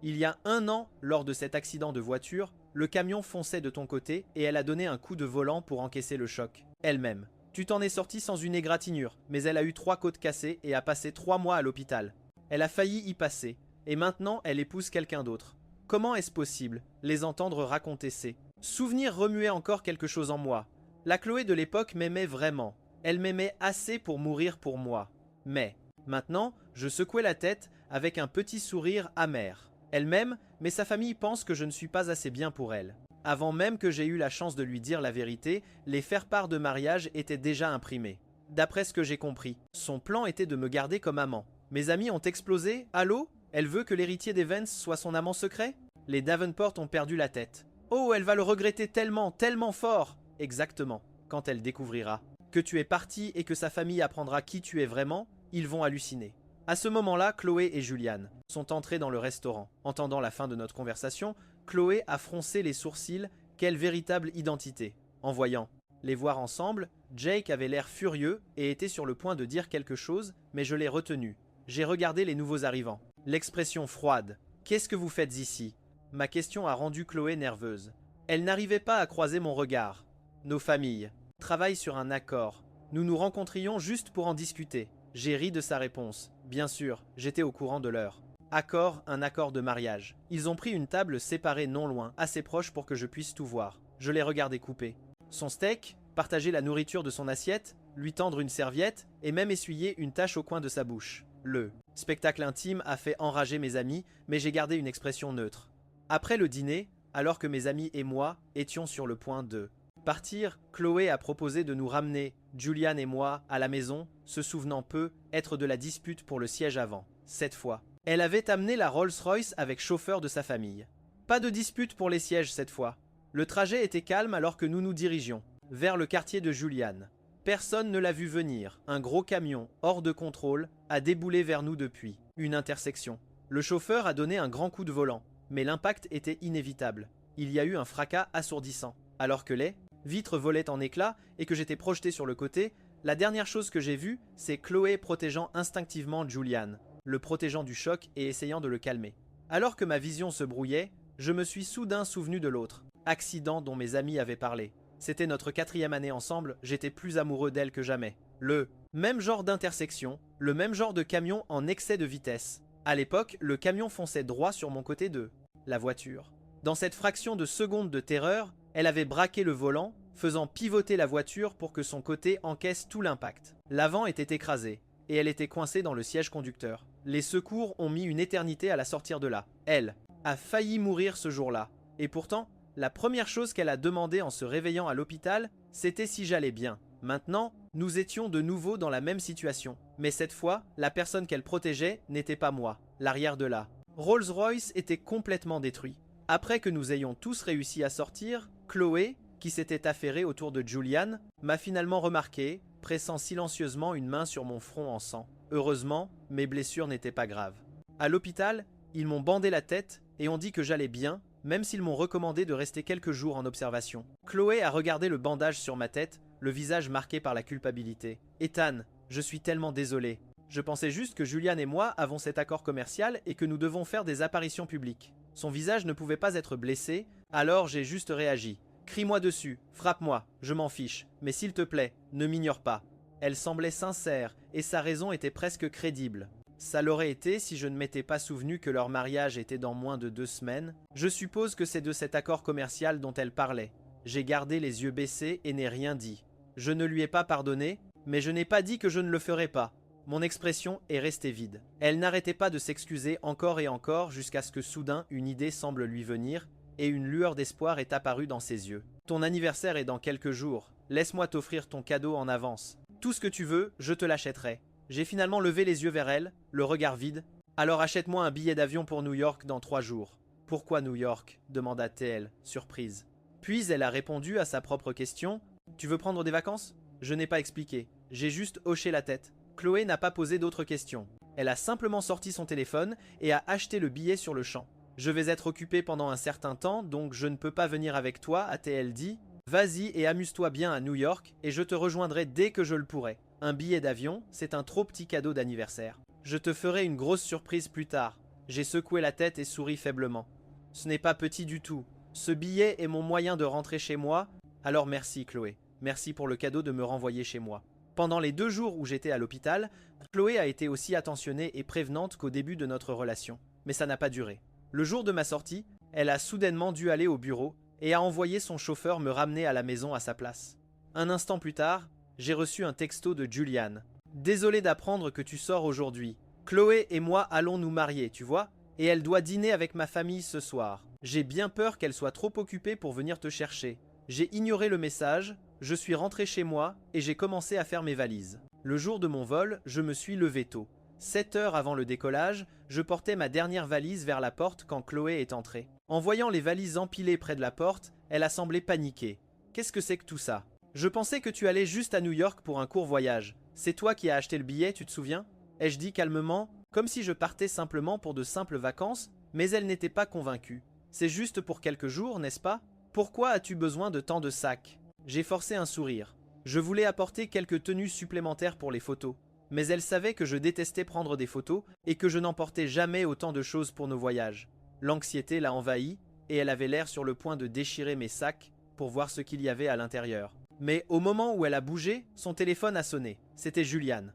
Il y a 1 an, lors de cet accident de voiture, le camion fonçait de ton côté et elle a donné un coup de volant pour encaisser le choc. Elle-même. Tu t'en es sorti sans une égratignure, mais elle a eu 3 côtes cassées et a passé 3 mois à l'hôpital. Elle a failli y passer, et maintenant elle épouse quelqu'un d'autre. Comment est-ce possible, les entendre raconter ces souvenirs remuaient encore quelque chose en moi. La Chloé de l'époque m'aimait vraiment. Elle m'aimait assez pour mourir pour moi. Mais, maintenant, je secouais la tête avec un petit sourire amer. Elle m'aime, mais sa famille pense que je ne suis pas assez bien pour elle. Avant même que j'aie eu la chance de lui dire la vérité, les faire-part de mariage étaient déjà imprimés. D'après ce que j'ai compris, son plan était de me garder comme amant. Mes amis ont explosé. Allô? Elle veut que l'héritier des Vance soit son amant secret? Les Davenport ont perdu la tête. Oh, elle va le regretter tellement, tellement fort! Exactement. Quand elle découvrira que tu es parti et que sa famille apprendra qui tu es vraiment, ils vont halluciner. À ce moment-là, Chloé et Julian sont entrés dans le restaurant. Entendant la fin de notre conversation, Chloé a froncé les sourcils. Quelle véritable identité! En voyant les voir ensemble, Jake avait l'air furieux et était sur le point de dire quelque chose, mais je l'ai retenu. J'ai regardé les nouveaux arrivants. L'expression froide. Qu'est-ce que vous faites ici? Ma question a rendu Chloé nerveuse. Elle n'arrivait pas à croiser mon regard. Nos familles travaillent sur un accord. Nous nous rencontrions juste pour en discuter. J'ai ri de sa réponse. Bien sûr, j'étais au courant de l'heure. Accord, un accord de mariage. Ils ont pris une table séparée non loin, assez proche pour que je puisse tout voir. Je l'ai regardé couper son steak, partager la nourriture de son assiette, lui tendre une serviette et même essuyer une tache au coin de sa bouche. Le spectacle intime a fait enrager mes amis, mais j'ai gardé une expression neutre. Après le dîner, alors que mes amis et moi étions sur le point de partir, Chloé a proposé de nous ramener, Julian et moi, à la maison, se souvenant peu être de la dispute pour le siège avant. Cette fois, elle avait amené la Rolls-Royce avec chauffeur de sa famille. Pas de dispute pour les sièges cette fois. Le trajet était calme alors que nous nous dirigions vers le quartier de Julian. Personne ne l'a vu venir. Un gros camion, hors de contrôle, a déboulé vers nous depuis une intersection. Le chauffeur a donné un grand coup de volant, mais l'impact était inévitable. Il y a eu un fracas assourdissant. Alors que les vitres volaient en éclats et que j'étais projeté sur le côté, la dernière chose que j'ai vue, c'est Chloé protégeant instinctivement Julian, le protégeant du choc et essayant de le calmer. Alors que ma vision se brouillait, je me suis soudain souvenu de l'autre accident dont mes amis avaient parlé. C'était notre 4e année ensemble, j'étais plus amoureux d'elle que jamais. Le même genre d'intersection, le même genre de camion en excès de vitesse. À l'époque, le camion fonçait droit sur mon côté de la voiture. Dans cette fraction de seconde de terreur, elle avait braqué le volant, faisant pivoter la voiture pour que son côté encaisse tout l'impact. L'avant était écrasé, et elle était coincée dans le siège conducteur. Les secours ont mis une éternité à la sortir de là. Elle a failli mourir ce jour-là. Et pourtant, la première chose qu'elle a demandé en se réveillant à l'hôpital, c'était si j'allais bien. Maintenant, nous étions de nouveau dans la même situation. Mais cette fois, la personne qu'elle protégeait n'était pas moi, l'arrière de la Rolls-Royce était complètement détruit. Après que nous ayons tous réussi à sortir, Chloé, qui s'était affairée autour de Julian, m'a finalement remarqué, pressant silencieusement une main sur mon front en sang. Heureusement, mes blessures n'étaient pas graves. À l'hôpital, ils m'ont bandé la tête et ont dit que j'allais bien, même s'ils m'ont recommandé de rester quelques jours en observation. Chloé a regardé le bandage sur ma tête, le visage marqué par la culpabilité. Ethan, je suis tellement désolé. Je pensais juste que Julian et moi avons cet accord commercial et que nous devons faire des apparitions publiques. Son visage ne pouvait pas être blessé, alors j'ai juste réagi. Crie-moi dessus, frappe-moi, je m'en fiche, mais s'il te plaît, ne m'ignore pas. Elle semblait sincère et sa raison était presque crédible. Ça l'aurait été si je ne m'étais pas souvenu que leur mariage était dans moins de 2 semaines. Je suppose que c'est de cet accord commercial dont elle parlait. J'ai gardé les yeux baissés et n'ai rien dit. Je ne lui ai pas pardonné, mais je n'ai pas dit que je ne le ferais pas. Mon expression est restée vide. Elle n'arrêtait pas de s'excuser encore et encore jusqu'à ce que soudain une idée semble lui venir et une lueur d'espoir est apparue dans ses yeux. Ton anniversaire est dans quelques jours. Laisse-moi t'offrir ton cadeau en avance. Tout ce que tu veux, je te l'achèterai. J'ai finalement levé les yeux vers elle, le regard vide. Alors achète-moi un billet d'avion pour New York dans 3 jours. Pourquoi New York demanda-t-elle, surprise. Puis elle a répondu à sa propre question. Tu veux prendre des vacances? Je n'ai pas expliqué. J'ai juste hoché la tête. Chloé n'a pas posé d'autres questions. Elle a simplement sorti son téléphone et a acheté le billet sur le champ. Je vais être occupée pendant un certain temps, donc je ne peux pas venir avec toi, a-t-elle dit. Vas-y et amuse-toi bien à New York et je te rejoindrai dès que je le pourrai. Un billet d'avion, c'est un trop petit cadeau d'anniversaire. Je te ferai une grosse surprise plus tard. J'ai secoué la tête et souri faiblement. Ce n'est pas petit du tout. Ce billet est mon moyen de rentrer chez moi. Alors merci Chloé. Merci pour le cadeau de me renvoyer chez moi. Pendant les 2 jours où j'étais à l'hôpital, Chloé a été aussi attentionnée et prévenante qu'au début de notre relation. Mais ça n'a pas duré. Le jour de ma sortie, elle a soudainement dû aller au bureau et a envoyé son chauffeur me ramener à la maison à sa place. Un instant plus tard, j'ai reçu un texto de Julian. Désolé d'apprendre que tu sors aujourd'hui. Chloé et moi allons nous marier, tu vois, et elle doit dîner avec ma famille ce soir. J'ai bien peur qu'elle soit trop occupée pour venir te chercher. J'ai ignoré le message, je suis rentré chez moi et j'ai commencé à faire mes valises. Le jour de mon vol, je me suis levé tôt. 7 heures avant le décollage, je portais ma dernière valise vers la porte quand Chloé est entrée. En voyant les valises empilées près de la porte, elle a semblé paniquer. Qu'est-ce que c'est que tout ça? Je pensais que tu allais juste à New York pour un court voyage. C'est toi qui as acheté le billet, tu te souviens? ai-je dit calmement, comme si je partais simplement pour de simples vacances, mais elle n'était pas convaincue. C'est juste pour quelques jours, n'est-ce pas? Pourquoi as-tu besoin de tant de sacs? J'ai forcé un sourire. Je voulais apporter quelques tenues supplémentaires pour les photos, mais elle savait que je détestais prendre des photos et que je n'emportais jamais autant de choses pour nos voyages. L'anxiété l'a envahie et elle avait l'air sur le point de déchirer mes sacs pour voir ce qu'il y avait à l'intérieur. Mais au moment où elle a bougé, son téléphone a sonné. C'était Julian.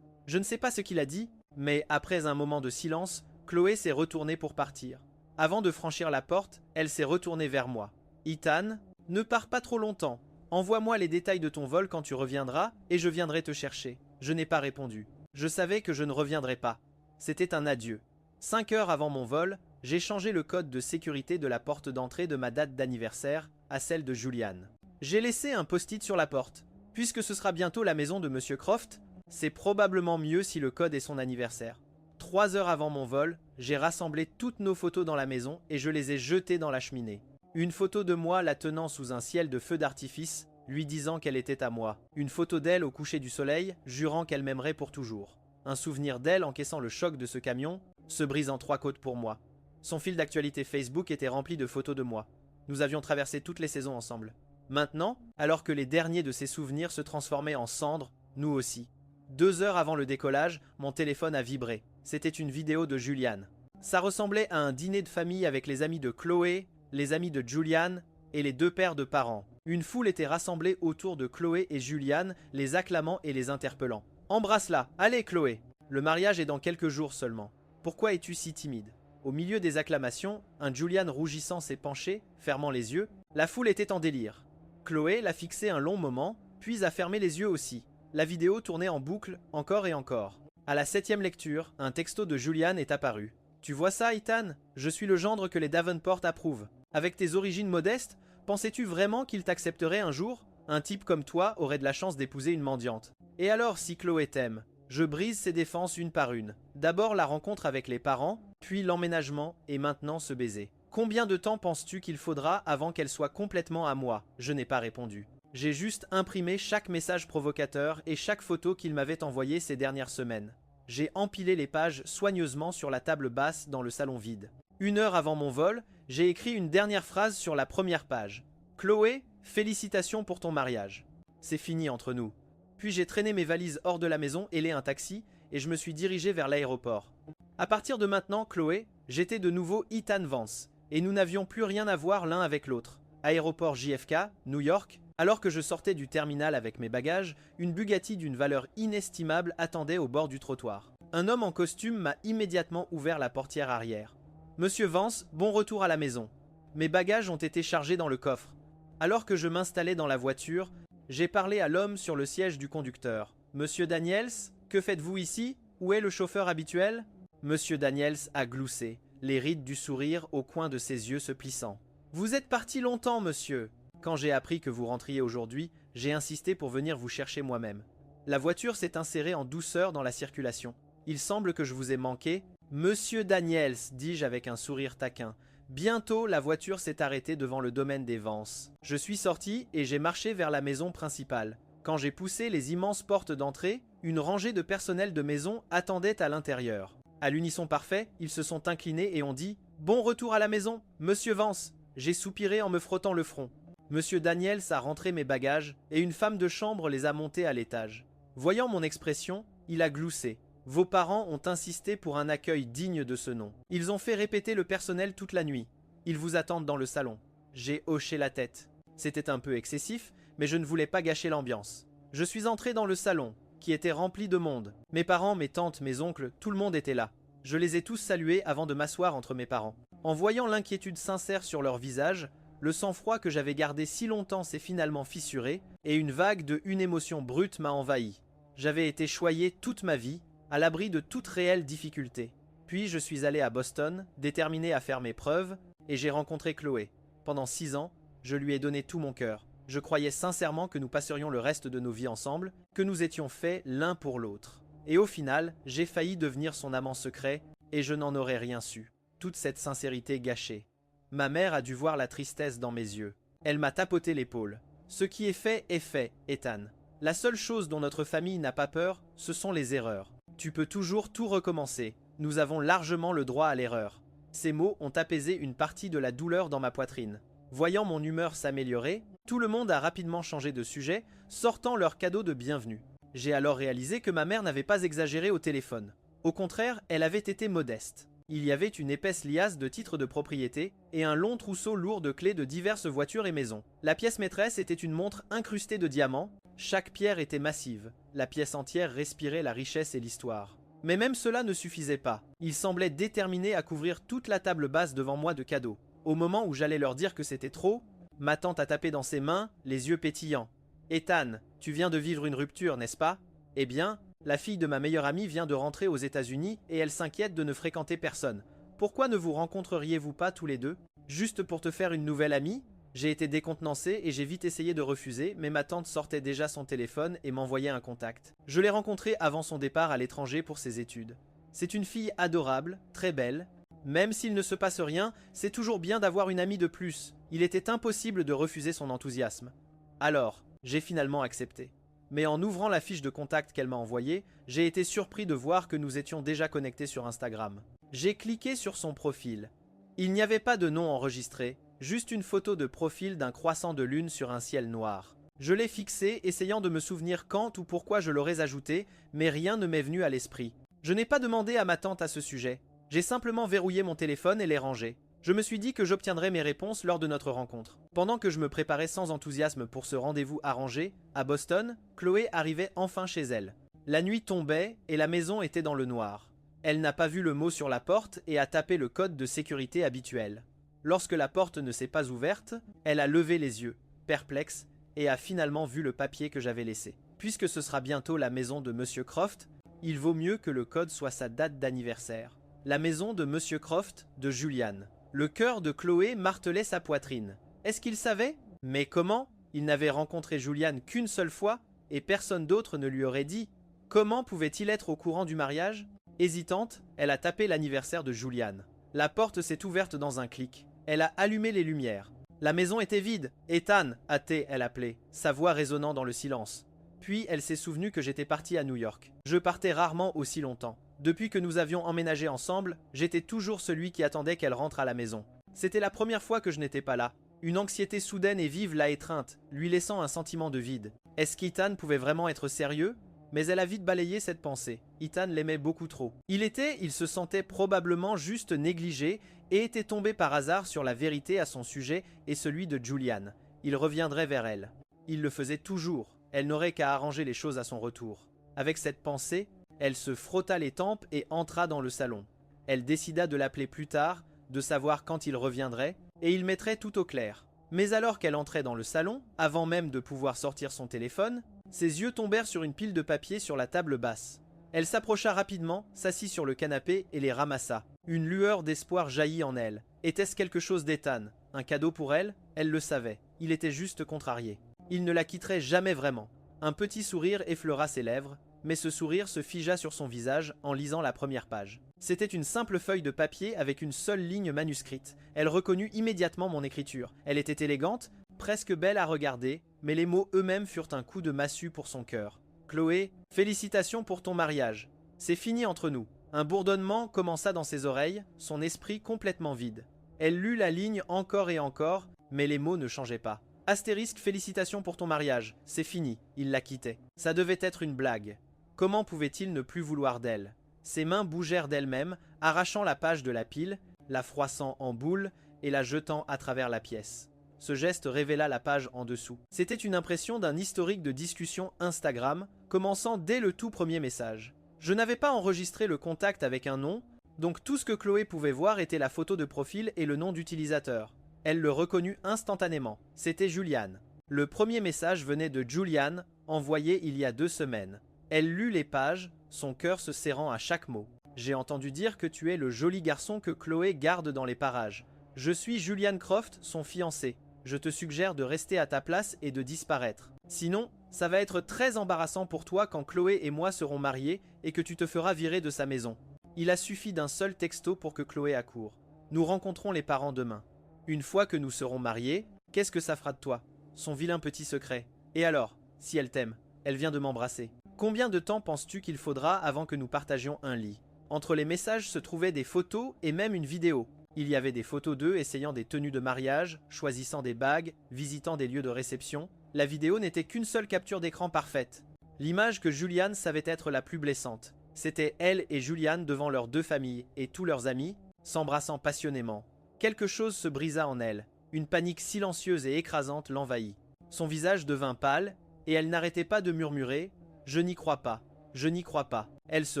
Je ne sais pas ce qu'il a dit, mais après un moment de silence, Chloé s'est retournée pour partir. Avant de franchir la porte, elle s'est retournée vers moi. « Ethan, ne pars pas trop longtemps. Envoie-moi les détails de ton vol quand tu reviendras et je viendrai te chercher. » Je n'ai pas répondu. Je savais que je ne reviendrais pas. C'était un adieu. 5 heures avant mon vol, j'ai changé le code de sécurité de la porte d'entrée de ma date d'anniversaire à celle de Julian. J'ai laissé un post-it sur la porte. Puisque ce sera bientôt la maison de Monsieur Croft, c'est probablement mieux si le code est son anniversaire. 3 heures avant mon vol, j'ai rassemblé toutes nos photos dans la maison et je les ai jetées dans la cheminée. Une photo de moi la tenant sous un ciel de feux d'artifice, lui disant qu'elle était à moi. Une photo d'elle au coucher du soleil, jurant qu'elle m'aimerait pour toujours. Un souvenir d'elle encaissant le choc de ce camion, se brisant 3 côtes pour moi. Son fil d'actualité Facebook était rempli de photos de moi. Nous avions traversé toutes les saisons ensemble. Maintenant, alors que les derniers de ces souvenirs se transformaient en cendres, nous aussi. 2 heures avant le décollage, mon téléphone a vibré. C'était une vidéo de Julian. Ça ressemblait à un dîner de famille avec les amis de Chloé, les amis de Julian et les 2 pères de parents. Une foule était rassemblée autour de Chloé et Julian, les acclamant et les interpellant. « Embrasse-la, allez Chloé !» Le mariage est dans quelques jours seulement. Pourquoi es-tu si timide? Au milieu des acclamations, un Julian rougissant s'est penché, fermant les yeux. La foule était en délire. Chloé l'a fixé un long moment, puis a fermé les yeux aussi. La vidéo tournait en boucle, encore et encore. À la 7e lecture, un texto de Julian est apparu. « Tu vois ça, Ethan? Je suis le gendre que les Davenport approuvent. Avec tes origines modestes, pensais-tu vraiment qu'ils t'accepteraient un jour? Un type comme toi aurait de la chance d'épouser une mendiante. Et alors, si Chloé t'aime? Je brise ses défenses une par une. D'abord la rencontre avec les parents, puis l'emménagement et maintenant ce baiser. Combien de temps penses-tu qu'il faudra avant qu'elle soit complètement à moi? Je n'ai pas répondu. J'ai juste imprimé chaque message provocateur et chaque photo qu'il m'avait envoyée ces dernières semaines. J'ai empilé les pages soigneusement sur la table basse dans le salon vide. 1 heure avant mon vol, j'ai écrit une dernière phrase sur la première page. « Chloé, félicitations pour ton mariage. » C'est fini entre nous. Puis j'ai traîné mes valises hors de la maison, hélé un taxi, et je me suis dirigé vers l'aéroport. À partir de maintenant, Chloé, j'étais de nouveau Ethan Vance, et nous n'avions plus rien à voir l'un avec l'autre. Aéroport JFK, New York, alors que je sortais du terminal avec mes bagages, une Bugatti d'une valeur inestimable attendait au bord du trottoir. Un homme en costume m'a immédiatement ouvert la portière arrière. « Monsieur Vance, bon retour à la maison. Mes bagages ont été chargés dans le coffre. » Alors que je m'installais dans la voiture, j'ai parlé à l'homme sur le siège du conducteur. « Monsieur Daniels, que faites-vous ici? Où est le chauffeur habituel ?» Monsieur Daniels a gloussé, les rides du sourire au coin de ses yeux se plissant. « Vous êtes parti longtemps, monsieur. Quand j'ai appris que vous rentriez aujourd'hui, j'ai insisté pour venir vous chercher moi-même. La voiture s'est insérée en douceur dans la circulation. Il semble que je vous ai manqué. »« Monsieur Daniels, dis-je avec un sourire taquin. Bientôt, la voiture s'est arrêtée devant le domaine des Vance. Je suis sorti et j'ai marché vers la maison principale. Quand j'ai poussé les immenses portes d'entrée, une rangée de personnel de maison attendait à l'intérieur. À l'unisson parfait, ils se sont inclinés et ont dit « Bon retour à la maison, Monsieur Vance !» J'ai soupiré en me frottant le front. Monsieur Daniels a rentré mes bagages et une femme de chambre les a montés à l'étage. Voyant mon expression, il a gloussé. Vos parents ont insisté pour un accueil digne de ce nom. Ils ont fait répéter le personnel toute la nuit. Ils vous attendent dans le salon. J'ai hoché la tête. C'était un peu excessif, mais je ne voulais pas gâcher l'ambiance. Je suis entré dans le salon, qui était rempli de monde. Mes parents, mes tantes, mes oncles, tout le monde était là. Je les ai tous salués avant de m'asseoir entre mes parents. En voyant l'inquiétude sincère sur leur visage, le sang-froid que j'avais gardé si longtemps s'est finalement fissuré, et une vague de une émotion brute m'a envahi. J'avais été choyé toute ma vie, à l'abri de toute réelle difficulté. Puis je suis allé à Boston, déterminé à faire mes preuves, et j'ai rencontré Chloé. Pendant 6 ans, je lui ai donné tout mon cœur. Je croyais sincèrement que nous passerions le reste de nos vies ensemble, que nous étions faits l'un pour l'autre. Et au final, j'ai failli devenir son amant secret, et je n'en aurais rien su. Toute cette sincérité gâchée. Ma mère a dû voir la tristesse dans mes yeux. Elle m'a tapoté l'épaule. Ce qui est fait, Ethan. La seule chose dont notre famille n'a pas peur, ce sont les erreurs. Tu peux toujours tout recommencer. Nous avons largement le droit à l'erreur. » Ces mots ont apaisé une partie de la douleur dans ma poitrine. Voyant mon humeur s'améliorer, tout le monde a rapidement changé de sujet, sortant leur cadeau de bienvenue. J'ai alors réalisé que ma mère n'avait pas exagéré au téléphone. Au contraire, elle avait été modeste. Il y avait une épaisse liasse de titres de propriété et un long trousseau lourd de clés de diverses voitures et maisons. La pièce maîtresse était une montre incrustée de diamants. Chaque pierre était massive. La pièce entière respirait la richesse et l'histoire. Mais même cela ne suffisait pas. Ils semblaient déterminés à couvrir toute la table basse devant moi de cadeaux. Au moment où j'allais leur dire que c'était trop, ma tante a tapé dans ses mains, les yeux pétillants. « Ethan, tu viens de vivre une rupture, n'est-ce pas ? Eh bien, la fille de ma meilleure amie vient de rentrer aux États-Unis et elle s'inquiète de ne fréquenter personne. Pourquoi ne vous rencontreriez-vous pas tous les deux ? Juste pour te faire une nouvelle amie ? » J'ai été décontenancé et j'ai vite essayé de refuser, mais ma tante sortait déjà son téléphone et m'envoyait un contact. Je l'ai rencontrée avant son départ à l'étranger pour ses études. C'est une fille adorable, très belle. Même s'il ne se passe rien, c'est toujours bien d'avoir une amie de plus. Il était impossible de refuser son enthousiasme. Alors, j'ai finalement accepté. Mais en ouvrant la fiche de contact qu'elle m'a envoyée, j'ai été surpris de voir que nous étions déjà connectés sur Instagram. J'ai cliqué sur son profil. Il n'y avait pas de nom enregistré, juste une photo de profil d'un croissant de lune sur un ciel noir. Je l'ai fixé, essayant de me souvenir quand ou pourquoi je l'aurais ajouté, mais rien ne m'est venu à l'esprit. Je n'ai pas demandé à ma tante à ce sujet. J'ai simplement verrouillé mon téléphone et l'ai rangé. Je me suis dit que j'obtiendrais mes réponses lors de notre rencontre. Pendant que je me préparais sans enthousiasme pour ce rendez-vous arrangé, à Boston, Chloé arrivait enfin chez elle. La nuit tombait et la maison était dans le noir. Elle n'a pas vu le mot sur la porte et a tapé le code de sécurité habituel. Lorsque la porte ne s'est pas ouverte, elle a levé les yeux, perplexe, et a finalement vu le papier que j'avais laissé. Puisque ce sera bientôt la maison de Monsieur Croft, il vaut mieux que le code soit sa date d'anniversaire. La maison de Monsieur Croft de Julian. Le cœur de Chloé martelait sa poitrine. Est-ce qu'il savait ? Mais comment ? Il n'avait rencontré Julian qu'une seule fois et personne d'autre ne lui aurait dit. Comment pouvait-il être au courant du mariage ? Hésitante, elle a tapé l'anniversaire de Julian. La porte s'est ouverte dans un clic. Elle a allumé les lumières. La maison était vide. « Ethan !» a-t-elle appelé, sa voix résonnant dans le silence. Puis elle s'est souvenue que j'étais parti à New York. Je partais rarement aussi longtemps. Depuis que nous avions emménagé ensemble, j'étais toujours celui qui attendait qu'elle rentre à la maison. C'était la première fois que je n'étais pas là. Une anxiété soudaine et vive l'a étreinte, lui laissant un sentiment de vide. Est-ce qu'Ethan pouvait vraiment être sérieux ? Mais elle a vite balayé cette pensée. Ethan l'aimait beaucoup trop. Il se sentait probablement juste négligé et était tombé par hasard sur la vérité à son sujet et celui de Julian. Il reviendrait vers elle. Il le faisait toujours. Elle n'aurait qu'à arranger les choses à son retour. Avec cette pensée, elle se frotta les tempes et entra dans le salon. Elle décida de l'appeler plus tard, de savoir quand il reviendrait, et il mettrait tout au clair. Mais alors qu'elle entrait dans le salon, avant même de pouvoir sortir son téléphone, ses yeux tombèrent sur une pile de papiers sur la table basse. Elle s'approcha rapidement, s'assit sur le canapé et les ramassa. Une lueur d'espoir jaillit en elle. Était-ce quelque chose d'Ethan ? Un cadeau pour elle ? Elle le savait. Il était juste contrarié. Il ne la quitterait jamais vraiment. Un petit sourire effleura ses lèvres, mais ce sourire se figea sur son visage en lisant la première page. C'était une simple feuille de papier avec une seule ligne manuscrite. Elle reconnut immédiatement mon écriture. Elle était élégante, presque belle à regarder, mais les mots eux-mêmes furent un coup de massue pour son cœur. « Chloé, félicitations pour ton mariage. C'est fini entre nous. » Un bourdonnement commença dans ses oreilles, son esprit complètement vide. Elle lut la ligne encore et encore, mais les mots ne changeaient pas. Astérisque, félicitations pour ton mariage. C'est fini. Il la quittait. Ça devait être une blague. Comment pouvait-il ne plus vouloir d'elle ? Ses mains bougèrent d'elles-mêmes, arrachant la page de la pile, la froissant en boule et la jetant à travers la pièce. Ce geste révéla la page en dessous. C'était une impression d'un historique de discussion Instagram, commençant dès le tout premier message. Je n'avais pas enregistré le contact avec un nom, donc tout ce que Chloé pouvait voir était la photo de profil et le nom d'utilisateur. Elle le reconnut instantanément. C'était Julian. Le premier message venait de Julian, envoyé il y a 2 semaines. Elle lut les pages, son cœur se serrant à chaque mot. « J'ai entendu dire que tu es le joli garçon que Chloé garde dans les parages. Je suis Julian Croft, son fiancé. Je te suggère de rester à ta place et de disparaître. Sinon, ça va être très embarrassant pour toi quand Chloé et moi serons mariés et que tu te feras virer de sa maison. Il a suffi d'un seul texto pour que Chloé accourt. Nous rencontrons les parents demain. Une fois que nous serons mariés, qu'est-ce que ça fera de toi? Son vilain petit secret. Et alors, si elle t'aime, elle vient de m'embrasser. Combien de temps penses-tu qu'il faudra avant que nous partagions un lit? Entre les messages se trouvaient des photos et même une vidéo. Il y avait des photos d'eux essayant des tenues de mariage, choisissant des bagues, visitant des lieux de réception. La vidéo n'était qu'une seule capture d'écran parfaite. L'image que Juliane savait être la plus blessante. C'était elle et Juliane devant leurs deux familles et tous leurs amis, s'embrassant passionnément. Quelque chose se brisa en elle. Une panique silencieuse et écrasante l'envahit. Son visage devint pâle et elle n'arrêtait pas de murmurer « Je n'y crois pas, je n'y crois pas ». Elle se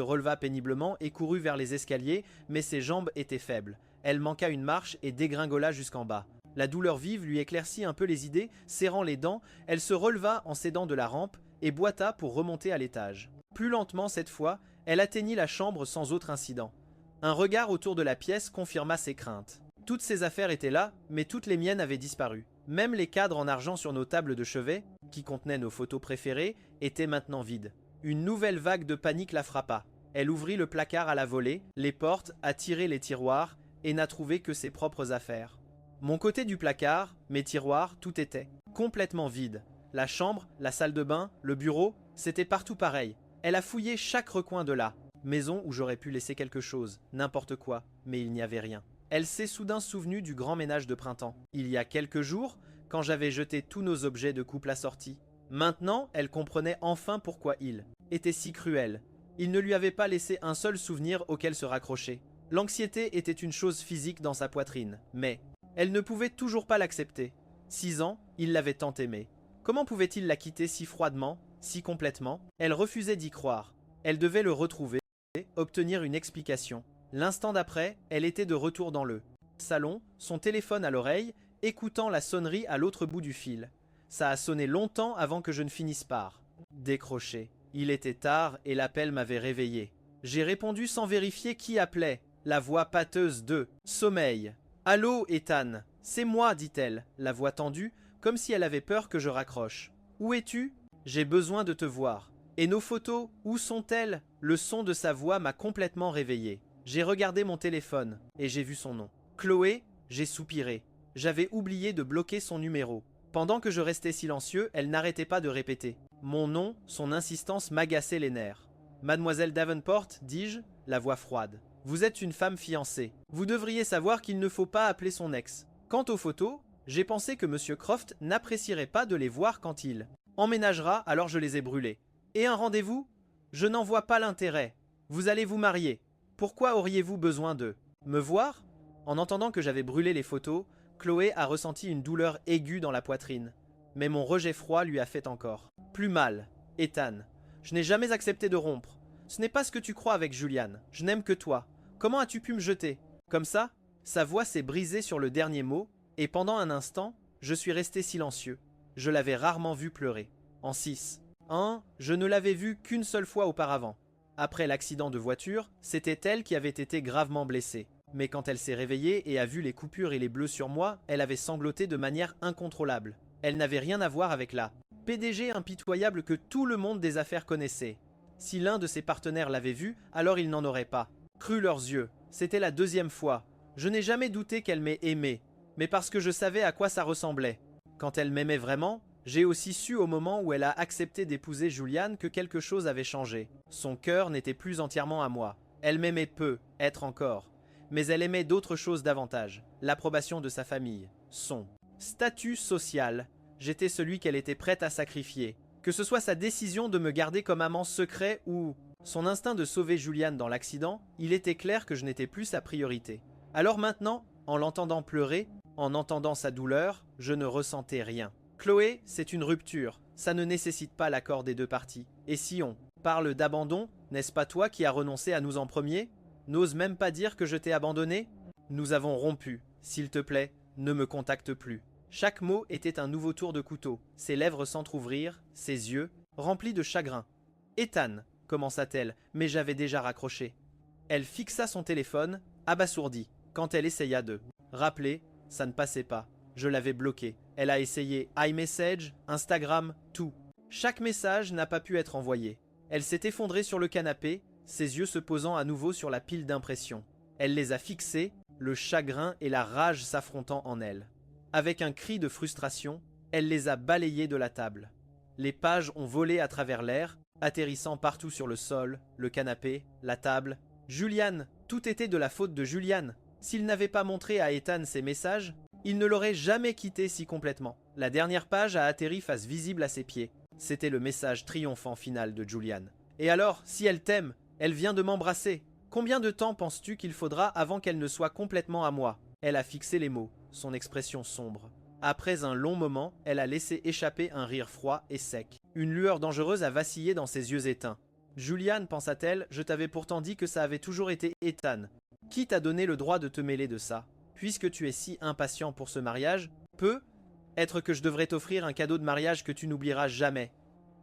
releva péniblement et courut vers les escaliers, mais ses jambes étaient faibles. Elle manqua une marche et dégringola jusqu'en bas. La douleur vive lui éclaircit un peu les idées, serrant les dents, elle se releva en s'aidant de la rampe et boita pour remonter à l'étage. Plus lentement cette fois, elle atteignit la chambre sans autre incident. Un regard autour de la pièce confirma ses craintes. Toutes ses affaires étaient là, mais toutes les miennes avaient disparu. Même les cadres en argent sur nos tables de chevet, qui contenaient nos photos préférées, étaient maintenant vides. Une nouvelle vague de panique la frappa. Elle ouvrit le placard à la volée, les portes, attiré les tiroirs, et n'a trouvé que ses propres affaires. Mon côté du placard, mes tiroirs, tout était complètement vide. La chambre, la salle de bain, le bureau, c'était partout pareil. Elle a fouillé chaque recoin de là. Maison où j'aurais pu laisser quelque chose, n'importe quoi, mais il n'y avait rien. Elle s'est soudain souvenue du grand ménage de printemps. Il y a quelques jours, quand j'avais jeté tous nos objets de couple assortis. Maintenant, elle comprenait enfin pourquoi il était si cruel. Il ne lui avait pas laissé un seul souvenir auquel se raccrocher. L'anxiété était une chose physique dans sa poitrine, mais elle ne pouvait toujours pas l'accepter. 6 ans, il l'avait tant aimée. Comment pouvait-il la quitter si froidement, si complètement? Elle refusait d'y croire. Elle devait le retrouver, obtenir une explication. L'instant d'après, elle était de retour dans le salon, son téléphone à l'oreille, écoutant la sonnerie à l'autre bout du fil. Ça a sonné longtemps avant que je ne finisse par décrocher. Il était tard et l'appel m'avait réveillé. J'ai répondu sans vérifier qui appelait. La voix pâteuse de sommeil. « Allô, Ethan, c'est moi, dit-elle, la voix tendue, comme si elle avait peur que je raccroche. Où es-tu? J'ai besoin de te voir. Et nos photos, où sont-elles? Le son de sa voix m'a complètement réveillé. J'ai regardé mon téléphone et j'ai vu son nom. Chloé, j'ai soupiré. J'avais oublié de bloquer son numéro. Pendant que je restais silencieux, elle n'arrêtait pas de répéter. Mon nom, son insistance m'agaçait les nerfs. Mademoiselle Davenport, dis-je, la voix froide. Vous êtes une femme fiancée. Vous devriez savoir qu'il ne faut pas appeler son ex. Quant aux photos, j'ai pensé que M. Croft n'apprécierait pas de les voir quand il emménagera, alors je les ai brûlées. Et un rendez-vous? Je n'en vois pas l'intérêt. Vous allez vous marier. Pourquoi auriez-vous besoin de me voir? En entendant que j'avais brûlé les photos, Chloé a ressenti une douleur aiguë dans la poitrine. Mais mon rejet froid lui a fait encore plus mal. Ethan, je n'ai jamais accepté de rompre. Ce n'est pas ce que tu crois avec Juliane. Je n'aime que toi. Comment as-tu pu me jeter? Comme ça? Sa voix s'est brisée sur le dernier mot, et pendant un instant, je suis resté silencieux. Je l'avais rarement vue pleurer. En 6 ans, je ne l'avais vue qu'une seule fois auparavant. Après l'accident de voiture, c'était elle qui avait été gravement blessée. Mais quand elle s'est réveillée et a vu les coupures et les bleus sur moi, elle avait sangloté de manière incontrôlable. Elle n'avait rien à voir avec la PDG impitoyable que tout le monde des affaires connaissait. Si l'un de ses partenaires l'avait vue, alors il n'en aurait pas cru leurs yeux. C'était la deuxième fois. Je n'ai jamais douté qu'elle m'ait aimé, mais parce que je savais à quoi ça ressemblait. Quand elle m'aimait vraiment, j'ai aussi su au moment où elle a accepté d'épouser Juliane que quelque chose avait changé. Son cœur n'était plus entièrement à moi. Elle m'aimait peu, être encore. Mais elle aimait d'autres choses davantage. L'approbation de sa famille, son statut social. J'étais celui qu'elle était prête à sacrifier. Que ce soit sa décision de me garder comme amant secret ou son instinct de sauver Juliane dans l'accident, il était clair que je n'étais plus sa priorité. Alors maintenant, en l'entendant pleurer, en entendant sa douleur, je ne ressentais rien. Chloé, c'est une rupture, ça ne nécessite pas l'accord des deux parties. Et si on parle d'abandon, n'est-ce pas toi qui as renoncé à nous en premier? N'ose même pas dire que je t'ai abandonné? Nous avons rompu. S'il te plaît, ne me contacte plus. Chaque mot était un nouveau tour de couteau. Ses lèvres s'entr'ouvrirent, ses yeux, remplis de chagrin. « Ethan !» commença-t-elle, mais j'avais déjà raccroché. Elle fixa son téléphone, abasourdie. Quand elle essaya de rappeler, ça ne passait pas. Je l'avais bloqué. Elle a essayé iMessage, Instagram, tout. Chaque message n'a pas pu être envoyé. Elle s'est effondrée sur le canapé, ses yeux se posant à nouveau sur la pile d'impressions. Elle les a fixés, le chagrin et la rage s'affrontant en elle. Avec un cri de frustration, elle les a balayés de la table. Les pages ont volé à travers l'air, atterrissant partout sur le sol, le canapé, la table. Julian, tout était de la faute de Julian. S'il n'avait pas montré à Ethan ses messages, il ne l'aurait jamais quitté si complètement. La dernière page a atterri face visible à ses pieds. C'était le message triomphant final de Julian. Et alors, si elle t'aime, elle vient de m'embrasser. Combien de temps penses-tu qu'il faudra avant qu'elle ne soit complètement à moi? Elle a fixé les mots, son expression sombre. Après un long moment, elle a laissé échapper un rire froid et sec. Une lueur dangereuse a vacillé dans ses yeux éteints. Julian, pensa-t-elle, je t'avais pourtant dit que ça avait toujours été Ethan. Qui t'a donné le droit de te mêler de ça? Puisque tu es si impatient pour ce mariage, peut-être que je devrais t'offrir un cadeau de mariage que tu n'oublieras jamais.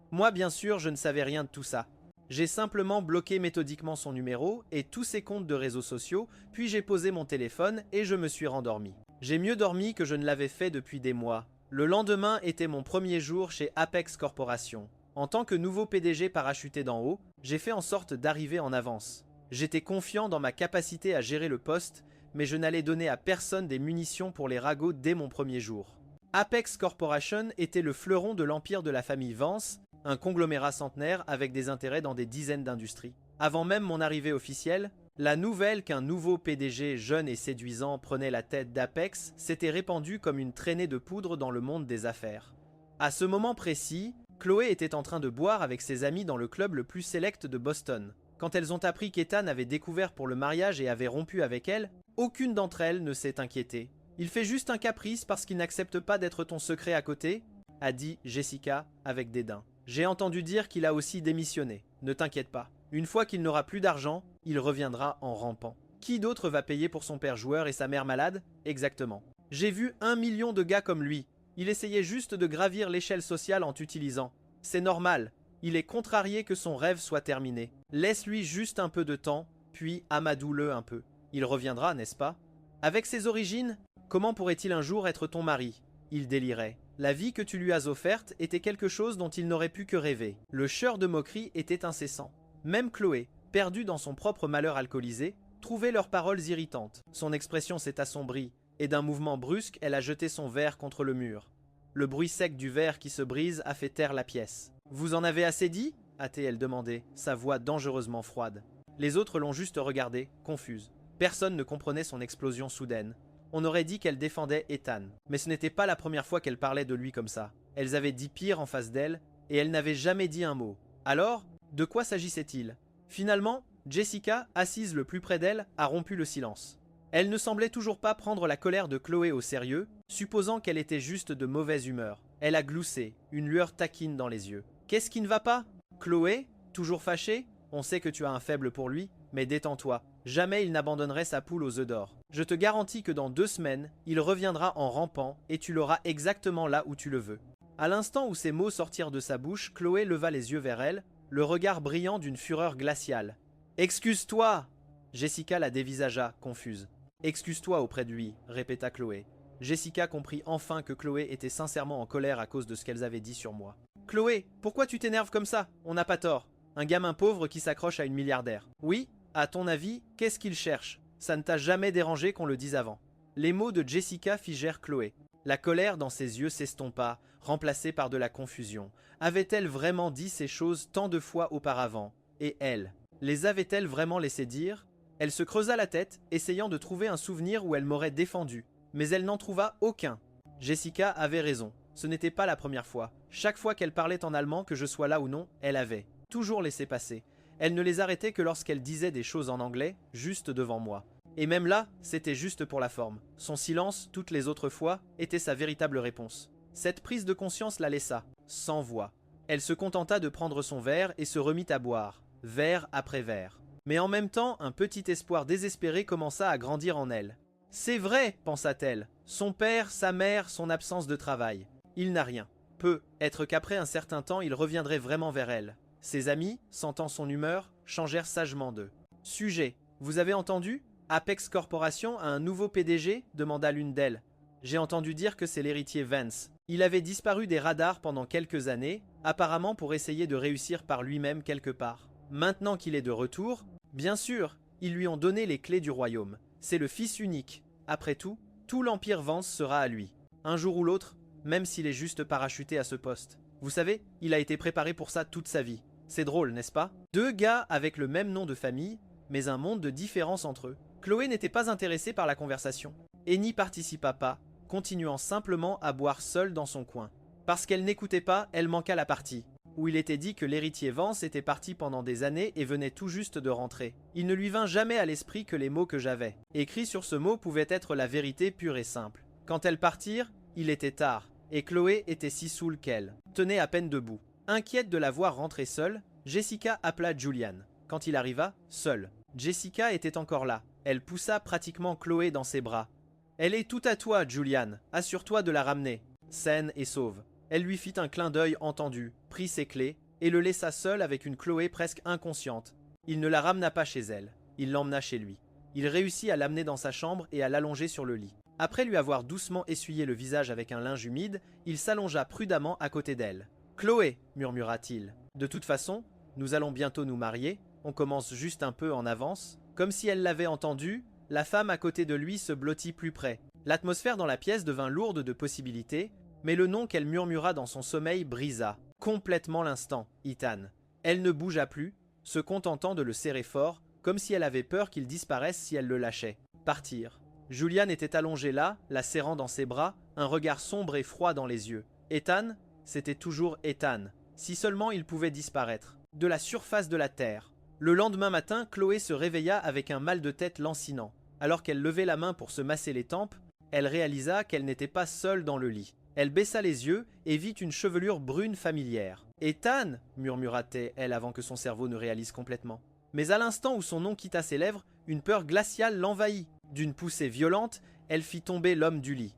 Moi, bien sûr, je ne savais rien de tout ça. J'ai simplement bloqué méthodiquement son numéro et tous ses comptes de réseaux sociaux, puis j'ai posé mon téléphone et je me suis rendormi. J'ai mieux dormi que je ne l'avais fait depuis des mois. Le lendemain était mon premier jour chez Apex Corporation. En tant que nouveau PDG parachuté d'en haut, j'ai fait en sorte d'arriver en avance. J'étais confiant dans ma capacité à gérer le poste, mais je n'allais donner à personne des munitions pour les ragots dès mon premier jour. Apex Corporation était le fleuron de l'empire de la famille Vance, un conglomérat centenaire avec des intérêts dans des dizaines d'industries. Avant même mon arrivée officielle, la nouvelle qu'un nouveau PDG jeune et séduisant prenait la tête d'Apex s'était répandue comme une traînée de poudre dans le monde des affaires. À ce moment précis, Chloé était en train de boire avec ses amis dans le club le plus sélect de Boston. Quand elles ont appris qu'Ethan avait découvert pour le mariage et avait rompu avec elle, aucune d'entre elles ne s'est inquiétée. « Il fait juste un caprice parce qu'il n'accepte pas d'être ton secret à côté ?» a dit Jessica avec dédain. « J'ai entendu dire qu'il a aussi démissionné. Ne t'inquiète pas. Une fois qu'il n'aura plus d'argent, il reviendra en rampant. Qui d'autre va payer pour son père joueur et sa mère malade? Exactement. J'ai vu 1 million de gars comme lui. Il essayait juste de gravir l'échelle sociale en t'utilisant. C'est normal. Il est contrarié que son rêve soit terminé. Laisse-lui juste un peu de temps, puis amadoue-le un peu. Il reviendra, n'est-ce pas? Avec ses origines, comment pourrait-il un jour être ton mari? Il délirait. La vie que tu lui as offerte était quelque chose dont il n'aurait pu que rêver. Le chœur de moquerie était incessant. Même Chloé, perdue dans son propre malheur alcoolisé, trouvait leurs paroles irritantes. Son expression s'est assombrie, et d'un mouvement brusque, elle a jeté son verre contre le mur. Le bruit sec du verre qui se brise a fait taire la pièce. « Vous en avez assez dit ?» a-t-elle demandé, sa voix dangereusement froide. Les autres l'ont juste regardée, confuse. Personne ne comprenait son explosion soudaine. On aurait dit qu'elle défendait Ethan. Mais ce n'était pas la première fois qu'elle parlait de lui comme ça. Elles avaient dit pire en face d'elle, et elle n'avait jamais dit un mot. Alors, de quoi s'agissait-il? Finalement, Jessica, assise le plus près d'elle, a rompu le silence. Elle ne semblait toujours pas prendre la colère de Chloé au sérieux, supposant qu'elle était juste de mauvaise humeur. Elle a gloussé, une lueur taquine dans les yeux. « Qu'est-ce qui ne va pas? Chloé, toujours fâchée? On sait que tu as un faible pour lui, mais détends-toi. Jamais il n'abandonnerait sa poule aux œufs d'or. Je te garantis que dans 2 semaines, il reviendra en rampant et tu l'auras exactement là où tu le veux. » À l'instant où ces mots sortirent de sa bouche, Chloé leva les yeux vers elle, le regard brillant d'une fureur glaciale. « Excuse-toi !» Jessica la dévisagea, confuse. « Excuse-toi auprès de lui, » répéta Chloé. Jessica comprit enfin que Chloé était sincèrement en colère à cause de ce qu'elles avaient dit sur moi. « Chloé, pourquoi tu t'énerves comme ça? On n'a pas tort. Un gamin pauvre qui s'accroche à une milliardaire. Oui, à ton avis, qu'est-ce qu'il cherche? Ça ne t'a jamais dérangé qu'on le dise avant. » Les mots de Jessica figèrent Chloé. La colère dans ses yeux s'estompa, remplacée par de la confusion. Avait-elle vraiment dit ces choses tant de fois auparavant? Et elle, les avait-elle vraiment laissé dire? Elle se creusa la tête, essayant de trouver un souvenir où elle m'aurait défendu. Mais elle n'en trouva aucun. Jessica avait raison. Ce n'était pas la première fois. Chaque fois qu'elle parlait en allemand, que je sois là ou non, elle avait toujours laissé passer. Elle ne les arrêtait que lorsqu'elle disait des choses en anglais, juste devant moi. Et même là, c'était juste pour la forme. Son silence, toutes les autres fois, était sa véritable réponse. Cette prise de conscience la laissa, sans voix. Elle se contenta de prendre son verre et se remit à boire, verre après verre. Mais en même temps, un petit espoir désespéré commença à grandir en elle. « C'est vrai, pensa-t-elle. Son père, sa mère, son absence de travail. Il n'a rien. Peut-être qu'après un certain temps, il reviendrait vraiment vers elle. » Ses amis, sentant son humeur, changèrent sagement d'eux. « Sujet, vous avez entendu? Apex Corporation a un nouveau PDG ?» demanda l'une d'elles. « J'ai entendu dire que c'est l'héritier Vance. Il avait disparu des radars pendant quelques années, apparemment pour essayer de réussir par lui-même quelque part. Maintenant qu'il est de retour, bien sûr, ils lui ont donné les clés du royaume. C'est le fils unique. Après tout l'empire Vance sera à lui. Un jour ou l'autre, même s'il est juste parachuté à ce poste. Vous savez, il a été préparé pour ça toute sa vie. C'est drôle, n'est-ce pas? Deux gars avec le même nom de famille, mais un monde de différence entre eux. Chloé n'était pas intéressée par la conversation, et n'y participa pas, continuant simplement à boire seule dans son coin. Parce qu'elle n'écoutait pas, elle manqua la partie, où il était dit que l'héritier Vance était parti pendant des années et venait tout juste de rentrer. Il ne lui vint jamais à l'esprit que les mots que j'avais écrits sur ce mot pouvaient être la vérité pure et simple. Quand elles partirent, il était tard, et Chloé était si saoule qu'elle tenait à peine debout. Inquiète de la voir rentrer seule, Jessica appela Julian. Quand il arriva, seul. Jessica était encore là. Elle poussa pratiquement Chloé dans ses bras. « Elle est tout à toi, Julian. Assure-toi de la ramener. Saine et sauve. » Elle lui fit un clin d'œil entendu, prit ses clés, et le laissa seul avec une Chloé presque inconsciente. Il ne la ramena pas chez elle. Il l'emmena chez lui. Il réussit à l'amener dans sa chambre et à l'allonger sur le lit. Après lui avoir doucement essuyé le visage avec un linge humide, il s'allongea prudemment à côté d'elle. « Chloé, murmura-t-il. De toute façon, nous allons bientôt nous marier. On commence juste un peu en avance. » Comme si elle l'avait entendu, la femme à côté de lui se blottit plus près. L'atmosphère dans la pièce devint lourde de possibilités, mais le nom qu'elle murmura dans son sommeil brisa complètement l'instant, Ethan. Elle ne bougea plus, se contentant de le serrer fort, comme si elle avait peur qu'il disparaisse si elle le lâchait. Partir. Julian était allongé là, la serrant dans ses bras, un regard sombre et froid dans les yeux. Ethan, c'était toujours Ethan. Si seulement il pouvait disparaître. De la surface de la terre. Le lendemain matin, Chloé se réveilla avec un mal de tête lancinant. Alors qu'elle levait la main pour se masser les tempes, elle réalisa qu'elle n'était pas seule dans le lit. Elle baissa les yeux et vit une chevelure brune familière. « Ethan » murmura-t-elle avant que son cerveau ne réalise complètement. Mais à l'instant où son nom quitta ses lèvres, une peur glaciale l'envahit. D'une poussée violente, elle fit tomber l'homme du lit.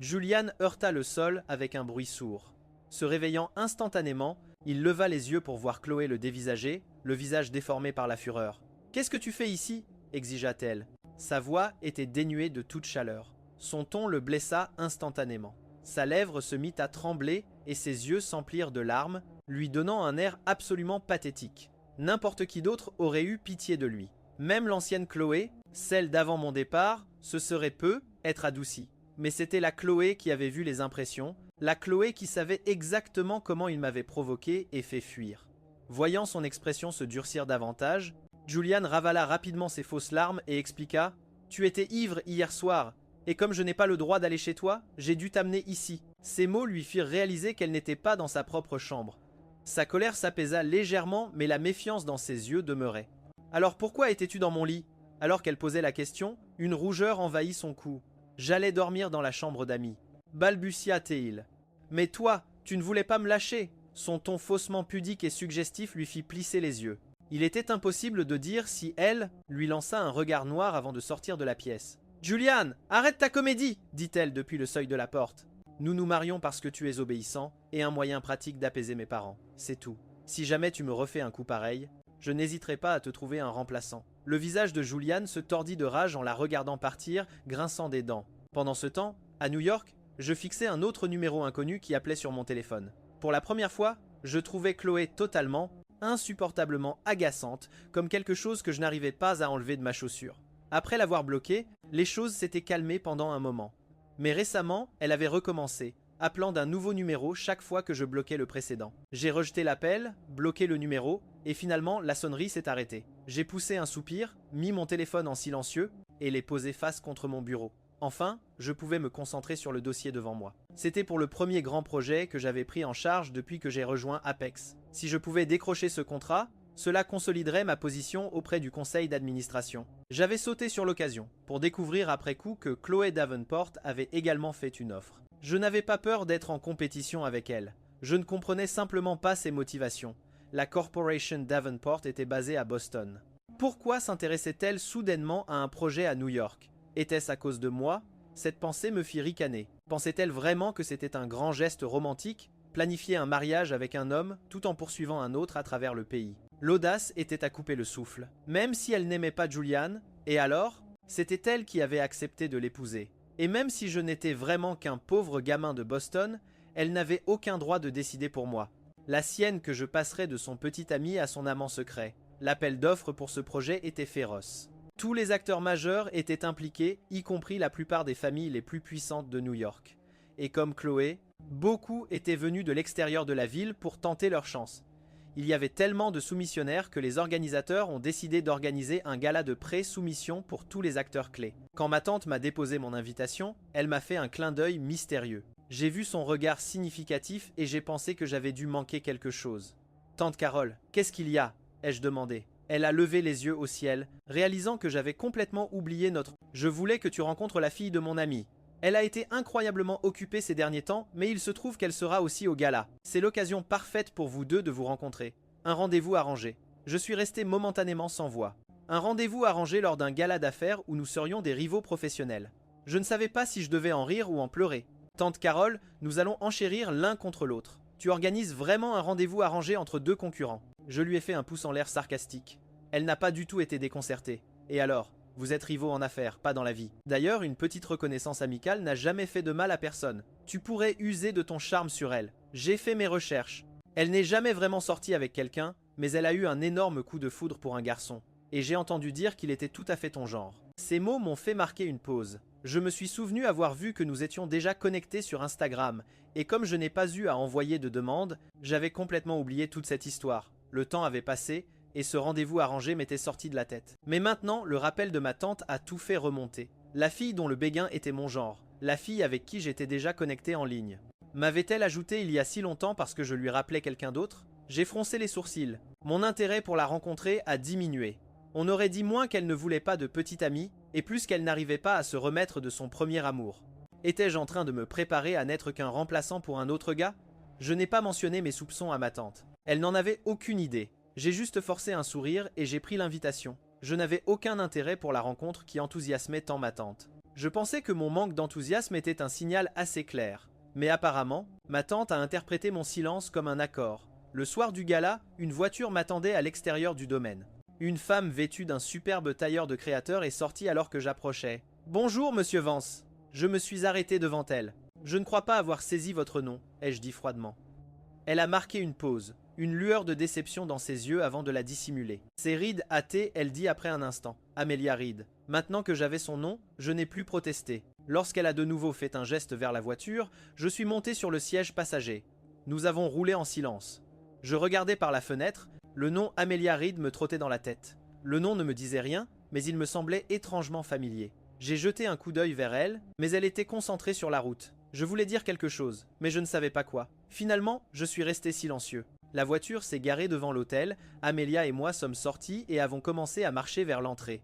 Julian heurta le sol avec un bruit sourd. Se réveillant instantanément, il leva les yeux pour voir Chloé le dévisager, le visage déformé par la fureur. « Qu'est-ce que tu fais ici » exigea-t-elle. Sa voix était dénuée de toute chaleur. Son ton le blessa instantanément. Sa lèvre se mit à trembler et ses yeux s'emplirent de larmes, lui donnant un air absolument pathétique. N'importe qui d'autre aurait eu pitié de lui. Même l'ancienne Chloé, celle d'avant mon départ, se serait peu être adoucie. Mais c'était la Chloé qui avait vu les impressions, la Chloé qui savait exactement comment il m'avait provoqué et fait fuir. Voyant son expression se durcir davantage, Julian ravala rapidement ses fausses larmes et expliqua « Tu étais ivre hier soir. Et comme je n'ai pas le droit d'aller chez toi, j'ai dû t'amener ici. » Ces mots lui firent réaliser qu'elle n'était pas dans sa propre chambre. Sa colère s'apaisa légèrement, mais la méfiance dans ses yeux demeurait. « Alors pourquoi étais-tu dans mon lit ?» Alors qu'elle posait la question, une rougeur envahit son cou. « J'allais dormir dans la chambre d'amis. » balbutia Théil. « Mais toi, tu ne voulais pas me lâcher ?» Son ton faussement pudique et suggestif lui fit plisser les yeux. Il était impossible de dire si elle lui lança un regard noir avant de sortir de la pièce. « Julian, arrête ta comédie » dit-elle depuis le seuil de la porte. « Nous nous marions parce que tu es obéissant et un moyen pratique d'apaiser mes parents. C'est tout. Si jamais tu me refais un coup pareil, je n'hésiterai pas à te trouver un remplaçant. » Le visage de Julian se tordit de rage en la regardant partir, grinçant des dents. Pendant ce temps, à New York, je fixais un autre numéro inconnu qui appelait sur mon téléphone. Pour la première fois, je trouvais Chloé totalement, insupportablement agaçante, comme quelque chose que je n'arrivais pas à enlever de ma chaussure. Après l'avoir bloquée, les choses s'étaient calmées pendant un moment. Mais récemment, elle avait recommencé, appelant d'un nouveau numéro chaque fois que je bloquais le précédent. J'ai rejeté l'appel, bloqué le numéro, et finalement la sonnerie s'est arrêtée. J'ai poussé un soupir, mis mon téléphone en silencieux, et l'ai posé face contre mon bureau. Enfin, je pouvais me concentrer sur le dossier devant moi. C'était pour le premier grand projet que j'avais pris en charge depuis que j'ai rejoint Apex. Si je pouvais décrocher ce contrat, cela consoliderait ma position auprès du conseil d'administration. J'avais sauté sur l'occasion, pour découvrir après coup que Chloé Davenport avait également fait une offre. Je n'avais pas peur d'être en compétition avec elle. Je ne comprenais simplement pas ses motivations. La Corporation Davenport était basée à Boston. Pourquoi s'intéressait-elle soudainement à un projet à New York? Était-ce à cause de moi? Cette pensée me fit ricaner. Pensait-elle vraiment que c'était un grand geste romantique? Planifier un mariage avec un homme tout en poursuivant un autre à travers le pays. L'audace était à couper le souffle. Même si elle n'aimait pas Julian, et alors? C'était elle qui avait accepté de l'épouser. Et même si je n'étais vraiment qu'un pauvre gamin de Boston, elle n'avait aucun droit de décider pour moi. La sienne que je passerais de son petit ami à son amant secret. L'appel d'offres pour ce projet était féroce. Tous les acteurs majeurs étaient impliqués, y compris la plupart des familles les plus puissantes de New York. Et comme Chloé, beaucoup étaient venus de l'extérieur de la ville pour tenter leur chance. Il y avait tellement de soumissionnaires que les organisateurs ont décidé d'organiser un gala de pré-soumission pour tous les acteurs clés. Quand ma tante m'a déposé mon invitation, elle m'a fait un clin d'œil mystérieux. J'ai vu son regard significatif et j'ai pensé que j'avais dû manquer quelque chose. « Tante Carole, qu'est-ce qu'il y a ?» ai-je demandé. Elle a levé les yeux au ciel, réalisant que j'avais complètement oublié notre... « Je voulais que tu rencontres la fille de mon ami. Elle a été incroyablement occupée ces derniers temps, mais il se trouve qu'elle sera aussi au gala. C'est l'occasion parfaite pour vous deux de vous rencontrer. Un rendez-vous arrangé. » Je suis resté momentanément sans voix. Un rendez-vous arrangé lors d'un gala d'affaires où nous serions des rivaux professionnels. Je ne savais pas si je devais en rire ou en pleurer. « Tante Carole, nous allons enchérir l'un contre l'autre. Tu organises vraiment un rendez-vous arrangé entre deux concurrents. » Je lui ai fait un pouce en l'air sarcastique. Elle n'a pas du tout été déconcertée. Et alors ? Vous êtes rivaux en affaires, pas dans la vie. D'ailleurs, une petite reconnaissance amicale n'a jamais fait de mal à personne. Tu pourrais user de ton charme sur elle. J'ai fait mes recherches. Elle n'est jamais vraiment sortie avec quelqu'un, mais elle a eu un énorme coup de foudre pour un garçon. Et j'ai entendu dire qu'il était tout à fait ton genre. Ces mots m'ont fait marquer une pause. Je me suis souvenu avoir vu que nous étions déjà connectés sur Instagram, et comme je n'ai pas eu à envoyer de demande, j'avais complètement oublié toute cette histoire. Le temps avait passé, et ce rendez-vous arrangé m'était sorti de la tête. Mais maintenant, le rappel de ma tante a tout fait remonter. La fille dont le béguin était mon genre, la fille avec qui j'étais déjà connecté en ligne. M'avait-elle ajouté il y a si longtemps parce que je lui rappelais quelqu'un d'autre? J'ai froncé les sourcils. Mon intérêt pour la rencontrer a diminué. On aurait dit moins qu'elle ne voulait pas de petite amie, et plus qu'elle n'arrivait pas à se remettre de son premier amour. Étais-je en train de me préparer à n'être qu'un remplaçant pour un autre gars? Je n'ai pas mentionné mes soupçons à ma tante. Elle n'en avait aucune idée. J'ai juste forcé un sourire et j'ai pris l'invitation. Je n'avais aucun intérêt pour la rencontre qui enthousiasmait tant ma tante. Je pensais que mon manque d'enthousiasme était un signal assez clair. Mais apparemment, ma tante a interprété mon silence comme un accord. Le soir du gala, une voiture m'attendait à l'extérieur du domaine. Une femme vêtue d'un superbe tailleur de créateur est sortie alors que j'approchais. « Bonjour, monsieur Vance !» Je me suis arrêté devant elle. « Je ne crois pas avoir saisi votre nom », ai-je dit froidement. Elle a marqué une pause. Une lueur de déception dans ses yeux avant de la dissimuler. Ses rides hâtées, elle dit après un instant. Amelia Reed. Maintenant que j'avais son nom, je n'ai plus protesté. Lorsqu'elle a de nouveau fait un geste vers la voiture, je suis monté sur le siège passager. Nous avons roulé en silence. Je regardais par la fenêtre, le nom Amelia Reed me trottait dans la tête. Le nom ne me disait rien, mais il me semblait étrangement familier. J'ai jeté un coup d'œil vers elle, mais elle était concentrée sur la route. Je voulais dire quelque chose, mais je ne savais pas quoi. Finalement, je suis resté silencieux. La voiture s'est garée devant l'hôtel, Amelia et moi sommes sortis et avons commencé à marcher vers l'entrée.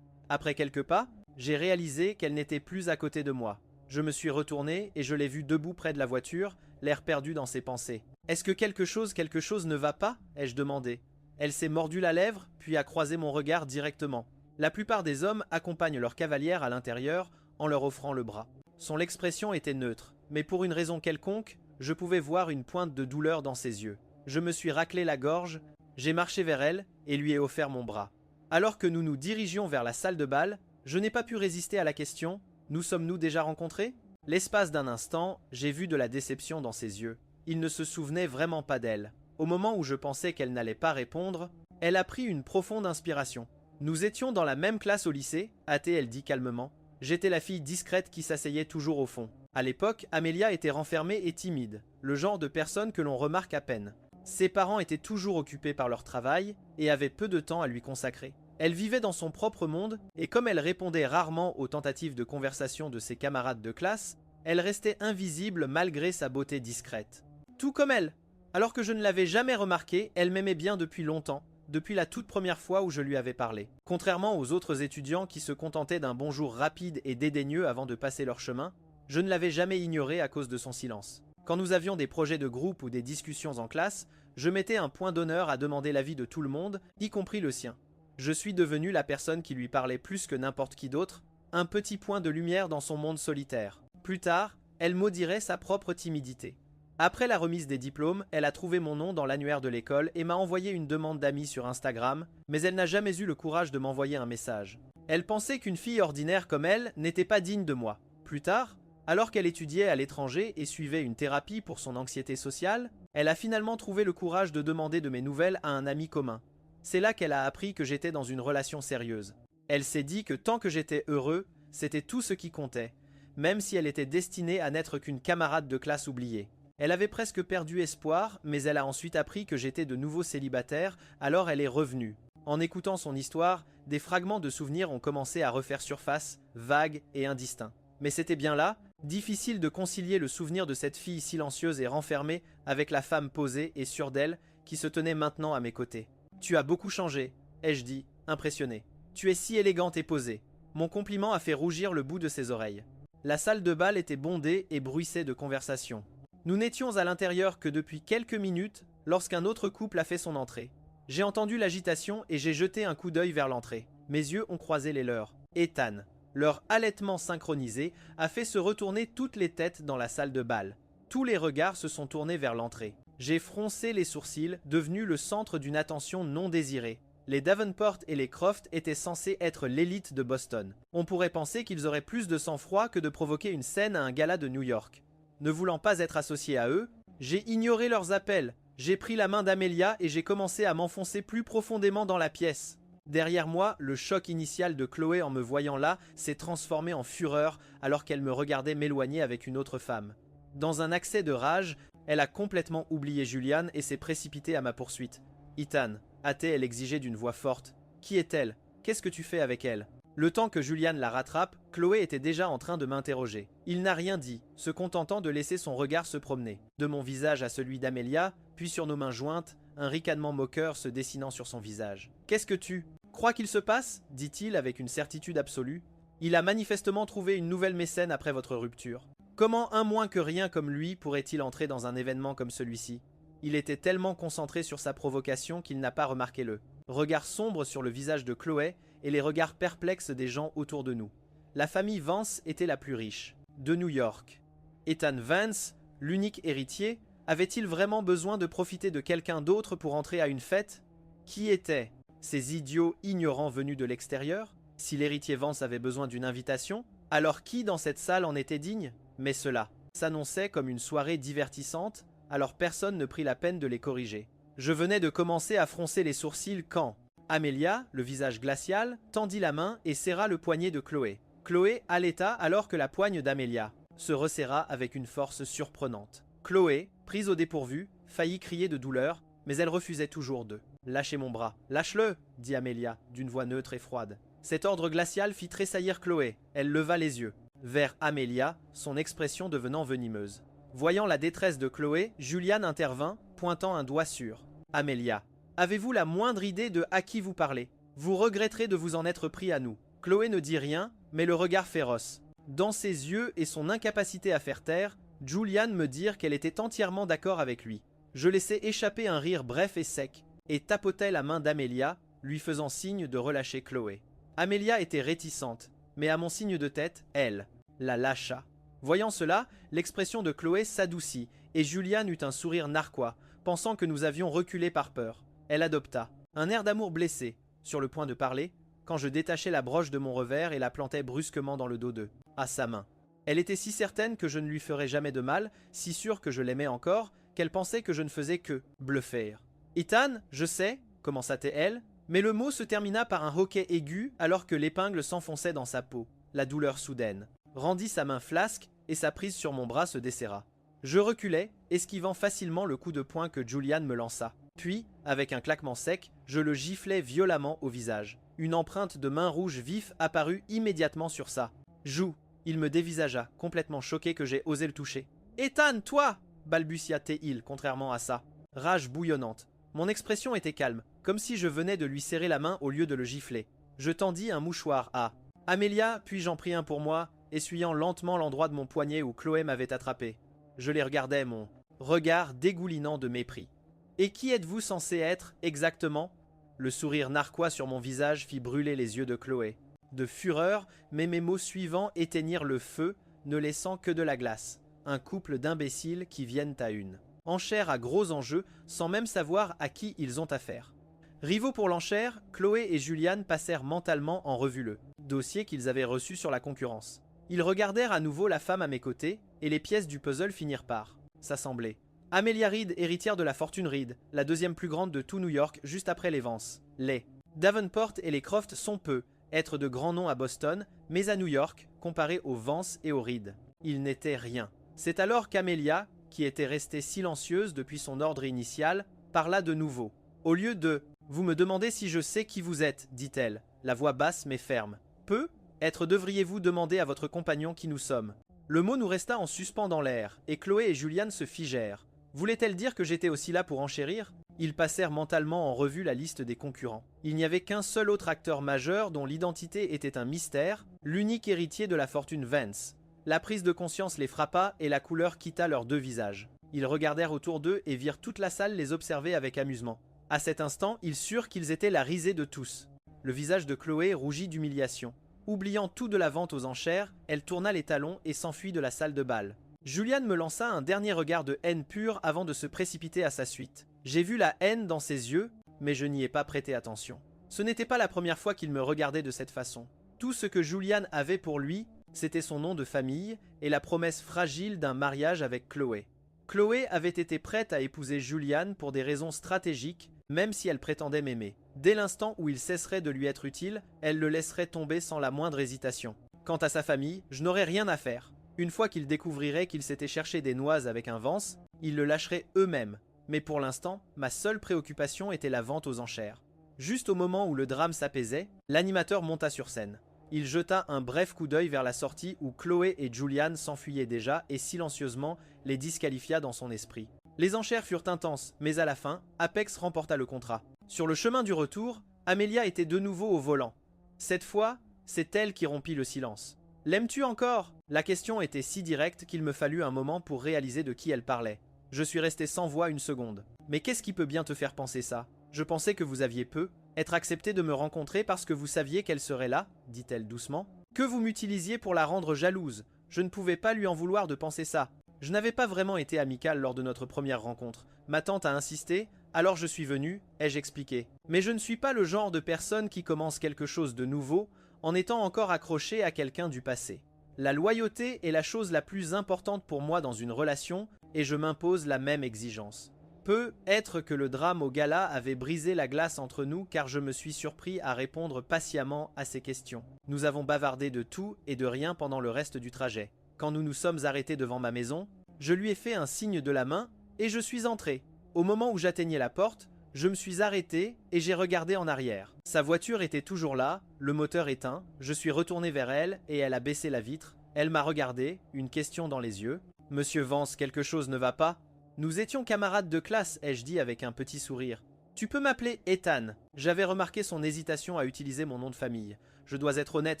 Après quelques pas, j'ai réalisé qu'elle n'était plus à côté de moi. Je me suis retourné et je l'ai vue debout près de la voiture, l'air perdu dans ses pensées. « Est-ce que quelque chose ne va pas ?» ai-je demandé. Elle s'est mordu la lèvre, puis a croisé mon regard directement. La plupart des hommes accompagnent leur cavalière à l'intérieur en leur offrant le bras. Son expression était neutre, mais pour une raison quelconque, je pouvais voir une pointe de douleur dans ses yeux. Je me suis raclé la gorge, j'ai marché vers elle et lui ai offert mon bras. Alors que nous nous dirigions vers la salle de bal, je n'ai pas pu résister à la question « Nous sommes-nous déjà rencontrés ?» L'espace d'un instant, j'ai vu de la déception dans ses yeux. Il ne se souvenait vraiment pas d'elle. Au moment où je pensais qu'elle n'allait pas répondre, elle a pris une profonde inspiration. « Nous étions dans la même classe au lycée » a-t-elle dit calmement. J'étais la fille discrète qui s'asseyait toujours au fond. À l'époque, Amelia était renfermée et timide, le genre de personne que l'on remarque à peine. Ses parents étaient toujours occupés par leur travail et avaient peu de temps à lui consacrer. Elle vivait dans son propre monde et comme elle répondait rarement aux tentatives de conversation de ses camarades de classe, elle restait invisible malgré sa beauté discrète. Tout comme elle. Alors que je ne l'avais jamais remarqué, elle m'aimait bien depuis longtemps, depuis la toute première fois où je lui avais parlé. Contrairement aux autres étudiants qui se contentaient d'un bonjour rapide et dédaigneux avant de passer leur chemin, je ne l'avais jamais ignorée à cause de son silence. Quand nous avions des projets de groupe ou des discussions en classe, je mettais un point d'honneur à demander l'avis de tout le monde, y compris le sien. Je suis devenu la personne qui lui parlait plus que n'importe qui d'autre, un petit point de lumière dans son monde solitaire. Plus tard, elle maudirait sa propre timidité. Après la remise des diplômes, elle a trouvé mon nom dans l'annuaire de l'école et m'a envoyé une demande d'amis sur Instagram, mais elle n'a jamais eu le courage de m'envoyer un message. Elle pensait qu'une fille ordinaire comme elle n'était pas digne de moi. Plus tard, alors qu'elle étudiait à l'étranger et suivait une thérapie pour son anxiété sociale, elle a finalement trouvé le courage de demander de mes nouvelles à un ami commun. C'est là qu'elle a appris que j'étais dans une relation sérieuse. Elle s'est dit que tant que j'étais heureux, c'était tout ce qui comptait, même si elle était destinée à n'être qu'une camarade de classe oubliée. Elle avait presque perdu espoir, mais elle a ensuite appris que j'étais de nouveau célibataire, alors elle est revenue. En écoutant son histoire, des fragments de souvenirs ont commencé à refaire surface, vagues et indistincts. Mais c'était bien là, difficile de concilier le souvenir de cette fille silencieuse et renfermée avec la femme posée et sûre d'elle qui se tenait maintenant à mes côtés. « Tu as beaucoup changé », ai-je dit, impressionné. « Tu es si élégante et posée. » Mon compliment a fait rougir le bout de ses oreilles. La salle de bal était bondée et bruissait de conversation. Nous n'étions à l'intérieur que depuis quelques minutes lorsqu'un autre couple a fait son entrée. J'ai entendu l'agitation et j'ai jeté un coup d'œil vers l'entrée. Mes yeux ont croisé les leurs. Ethan, leur halètement synchronisé, a fait se retourner toutes les têtes dans la salle de bal. Tous les regards se sont tournés vers l'entrée. J'ai froncé les sourcils, devenu le centre d'une attention non désirée. Les Davenport et les Croft étaient censés être l'élite de Boston. On pourrait penser qu'ils auraient plus de sang-froid que de provoquer une scène à un gala de New York. Ne voulant pas être associé à eux, j'ai ignoré leurs appels. J'ai pris la main d'Amelia et j'ai commencé à m'enfoncer plus profondément dans la pièce. Derrière moi, le choc initial de Chloé en me voyant là s'est transformé en fureur alors qu'elle me regardait m'éloigner avec une autre femme. Dans un accès de rage, elle a complètement oublié Julian et s'est précipitée à ma poursuite. « Ethan », a-t-elle exigé d'une voix forte. « Qui est-elle? Qu'est-ce que tu fais avec elle ?» Le temps que Julian la rattrape, Chloé était déjà en train de m'interroger. Il n'a rien dit, se contentant de laisser son regard se promener. De mon visage à celui d'Amelia, puis sur nos mains jointes, un ricanement moqueur se dessinant sur son visage. « Qu'est-ce que tu crois qu'il se passe ?» dit-il avec une certitude absolue. « Il a manifestement trouvé une nouvelle mécène après votre rupture. Comment un moins que rien comme lui pourrait-il entrer dans un événement comme celui-ci ? Il était tellement concentré sur sa provocation qu'il n'a pas remarqué le regard sombre sur le visage de Chloé et les regards perplexes des gens autour de nous. La famille Vance était la plus riche, de New York. Ethan Vance, l'unique héritier, avait-il vraiment besoin de profiter de quelqu'un d'autre pour entrer à une fête? Qui étaient ces idiots ignorants venus de l'extérieur? Si l'héritier Vance avait besoin d'une invitation, alors qui dans cette salle en était digne? Mais cela s'annonçait comme une soirée divertissante, alors personne ne prit la peine de les corriger. Je venais de commencer à froncer les sourcils quand Amelia, le visage glacial, tendit la main et serra le poignet de Chloé. Chloé haleta alors que la poigne d'Amelia se resserra avec une force surprenante. Chloé, prise au dépourvu, faillit crier de douleur, mais elle refusait toujours de « Lâchez mon bras, lâche-le » dit Amelia, d'une voix neutre et froide. Cet ordre glacial fit tressaillir Chloé. Elle leva les yeux vers Amelia, son expression devenant venimeuse. Voyant la détresse de Chloé, Julian intervint, pointant un doigt sur Amelia. « Avez-vous la moindre idée de à qui vous parlez? Vous regretterez de vous en être pris à nous. » Chloé ne dit rien, mais le regard féroce. Dans ses yeux et son incapacité à faire taire, Julian me dirent qu'elle était entièrement d'accord avec lui. Je laissai échapper un rire bref et sec, et tapotai la main d'Amelia, lui faisant signe de relâcher Chloé. Amelia était réticente, mais à mon signe de tête, elle la lâcha. Voyant cela, l'expression de Chloé s'adoucit, et Julian eut un sourire narquois, pensant que nous avions reculé par peur. Elle adopta un air d'amour blessé, sur le point de parler, quand je détachai la broche de mon revers et la plantai brusquement dans le dos à sa main. Elle était si certaine que je ne lui ferais jamais de mal, si sûre que je l'aimais encore, qu'elle pensait que je ne faisais que bluffer. « Ethan, je sais » commença-t-elle, mais le mot se termina par un hoquet aigu alors que l'épingle s'enfonçait dans sa peau. La douleur soudaine rendit sa main flasque et sa prise sur mon bras se desserra. Je reculai, esquivant facilement le coup de poing que Julian me lança. Puis, avec un claquement sec, je le giflai violemment au visage. Une empreinte de main rouge vif apparut immédiatement sur sa joue. Il me dévisagea, complètement choqué que j'ai osé le toucher. « Ethan, toi » balbutia-t-il, contrairement à sa rage bouillonnante. Mon expression était calme, comme si je venais de lui serrer la main au lieu de le gifler. Je tendis un mouchoir à Amelia, puis j'en pris un pour moi, essuyant lentement l'endroit de mon poignet où Chloé m'avait attrapé. Je les regardais, mon regard dégoulinant de mépris. « Et qui êtes-vous censé être, exactement ?» Le sourire narquois sur mon visage fit brûler les yeux de Chloé. De fureur, mais mes mots suivants éteignirent le feu, ne laissant que de la glace. Un couple d'imbéciles qui viennent à une enchère à gros enjeux, sans même savoir à qui ils ont affaire. Rivaux pour l'enchère, Chloé et Julian passèrent mentalement en revue le dossier qu'ils avaient reçu sur la concurrence. Ils regardèrent à nouveau la femme à mes côtés, et les pièces du puzzle finirent par s'assembler. Amelia Reed, héritière de la fortune Reed, la deuxième plus grande de tout New York, juste après les Vance. Les Davenport et les Croft sont peu, être de grands noms à Boston, mais à New York, comparés aux Vance et aux Reed, ils n'étaient rien. C'est alors qu'Amelia, qui était restée silencieuse depuis son ordre initial, parla de nouveau. Au lieu de « Vous me demandez si je sais qui vous êtes », dit-elle, la voix basse mais ferme. « Peut-être devriez-vous demander à votre compagnon qui nous sommes. » Le mot nous resta en suspens dans l'air, et Chloé et Julian se figèrent. Voulait-elle dire que j'étais aussi là pour enchérir? Ils passèrent mentalement en revue la liste des concurrents. Il n'y avait qu'un seul autre acteur majeur dont l'identité était un mystère, l'unique héritier de la fortune Vance. La prise de conscience les frappa et la couleur quitta leurs deux visages. Ils regardèrent autour d'eux et virent toute la salle les observer avec amusement. À cet instant, ils surent qu'ils étaient la risée de tous. Le visage de Chloé rougit d'humiliation. Oubliant tout de la vente aux enchères, elle tourna les talons et s'enfuit de la salle de bal. Julian me lança un dernier regard de haine pure avant de se précipiter à sa suite. J'ai vu la haine dans ses yeux, mais je n'y ai pas prêté attention. Ce n'était pas la première fois qu'il me regardait de cette façon. Tout ce que Julian avait pour lui, c'était son nom de famille et la promesse fragile d'un mariage avec Chloé. Chloé avait été prête à épouser Julian pour des raisons stratégiques, même si elle prétendait m'aimer. Dès l'instant où il cesserait de lui être utile, elle le laisserait tomber sans la moindre hésitation. Quant à sa famille, je n'aurais rien à faire. Une fois qu'ils découvriraient qu'il s'était cherché des noises avec un Vance, ils le lâcheraient eux-mêmes. Mais pour l'instant, ma seule préoccupation était la vente aux enchères. Juste au moment où le drame s'apaisait, l'animateur monta sur scène. Il jeta un bref coup d'œil vers la sortie où Chloé et Julian s'enfuyaient déjà et silencieusement les disqualifia dans son esprit. Les enchères furent intenses, mais à la fin, Apex remporta le contrat. Sur le chemin du retour, Amelia était de nouveau au volant. Cette fois, c'est elle qui rompit le silence. « L'aimes-tu encore » La question était si directe qu'il me fallut un moment pour réaliser de qui elle parlait. Je suis resté sans voix une seconde. « Mais qu'est-ce qui peut bien te faire penser ça ? Je pensais que vous aviez être accepté de me rencontrer parce que vous saviez qu'elle serait là, dit-elle doucement. Que vous m'utilisiez pour la rendre jalouse. Je ne pouvais pas lui en vouloir de penser ça. Je n'avais pas vraiment été amical lors de notre première rencontre. Ma tante a insisté, alors je suis venu, ai-je expliqué. Mais je ne suis pas le genre de personne qui commence quelque chose de nouveau en étant encore accroché à quelqu'un du passé. La loyauté est la chose la plus importante pour moi dans une relation et je m'impose la même exigence. Peut être que le drame au gala avait brisé la glace entre nous car je me suis surpris à répondre patiemment à ses questions. Nous avons bavardé de tout et de rien pendant le reste du trajet. Quand nous nous sommes arrêtés devant ma maison, je lui ai fait un signe de la main et je suis entré. Au moment où j'atteignais la porte, je me suis arrêté et j'ai regardé en arrière. Sa voiture était toujours là, le moteur éteint, je suis retourné vers elle et elle a baissé la vitre. Elle m'a regardé, une question dans les yeux. « Monsieur Vance, quelque chose ne va pas ?» Nous étions camarades de classe, ai-je dit avec un petit sourire. « Tu peux m'appeler Ethan. » J'avais remarqué son hésitation à utiliser mon nom de famille. Je dois être honnête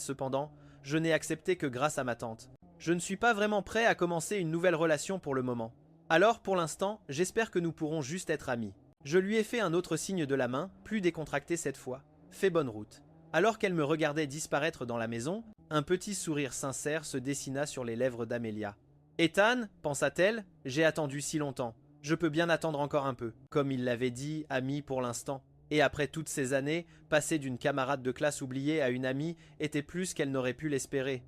cependant, je n'ai accepté que grâce à ma tante. Je ne suis pas vraiment prêt à commencer une nouvelle relation pour le moment. Alors, pour l'instant, j'espère que nous pourrons juste être amis. Je lui ai fait un autre signe de la main, plus décontracté cette fois. Fais bonne route. Alors qu'elle me regardait disparaître dans la maison, un petit sourire sincère se dessina sur les lèvres d'Amelia. « Ethan, pensa-t-elle, j'ai attendu si longtemps. Je peux bien attendre encore un peu. » Comme il l'avait dit, ami pour l'instant. Et après toutes ces années, passer d'une camarade de classe oubliée à une amie était plus qu'elle n'aurait pu l'espérer.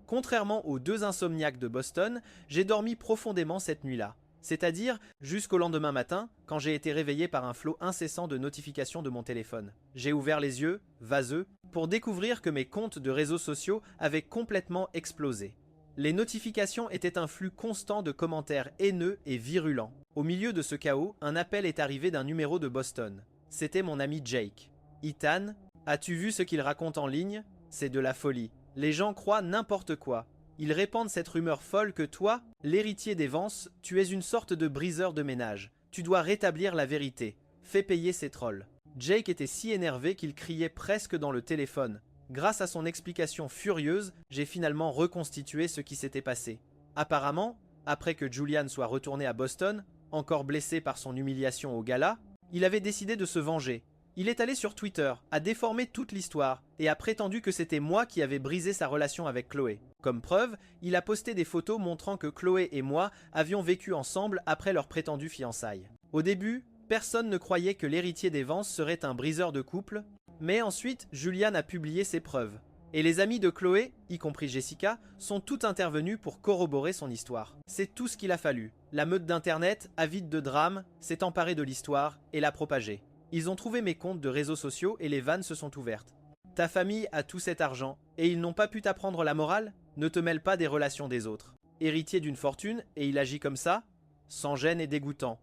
Contrairement aux deux insomniaques de Boston, j'ai dormi profondément cette nuit-là. C'est-à-dire jusqu'au lendemain matin, quand j'ai été réveillé par un flot incessant de notifications de mon téléphone. J'ai ouvert les yeux, vaseux, pour découvrir que mes comptes de réseaux sociaux avaient complètement explosé. Les notifications étaient un flux constant de commentaires haineux et virulents. Au milieu de ce chaos, un appel est arrivé d'un numéro de Boston. C'était mon ami Jake. « Ethan, as-tu vu ce qu'il raconte en ligne ? C'est de la folie. Les gens croient n'importe quoi. Ils répandent cette rumeur folle que toi, l'héritier des Vance, tu es une sorte de briseur de ménage. Tu dois rétablir la vérité. Fais payer ces trolls. » Jake était si énervé qu'il criait presque dans le téléphone. Grâce à son explication furieuse, j'ai finalement reconstitué ce qui s'était passé. Apparemment, après que Julian soit retourné à Boston, encore blessé par son humiliation au gala, il avait décidé de se venger. Il est allé sur Twitter, a déformé toute l'histoire et a prétendu que c'était moi qui avais brisé sa relation avec Chloé. Comme preuve, il a posté des photos montrant que Chloé et moi avions vécu ensemble après leur prétendue fiançailles. Au début, personne ne croyait que l'héritier des Vance serait un briseur de couple, mais ensuite, Julian a publié ses preuves. Et les amis de Chloé, y compris Jessica, sont tous intervenus pour corroborer son histoire. C'est tout ce qu'il a fallu. La meute d'internet, avide de drame, s'est emparée de l'histoire et l'a propagée. Ils ont trouvé mes comptes de réseaux sociaux et les vannes se sont ouvertes. Ta famille a tout cet argent et ils n'ont pas pu t'apprendre la morale ? Ne te mêle pas des relations des autres. héritier d'une fortune, et il agit comme ça? Sans gêne et dégoûtant.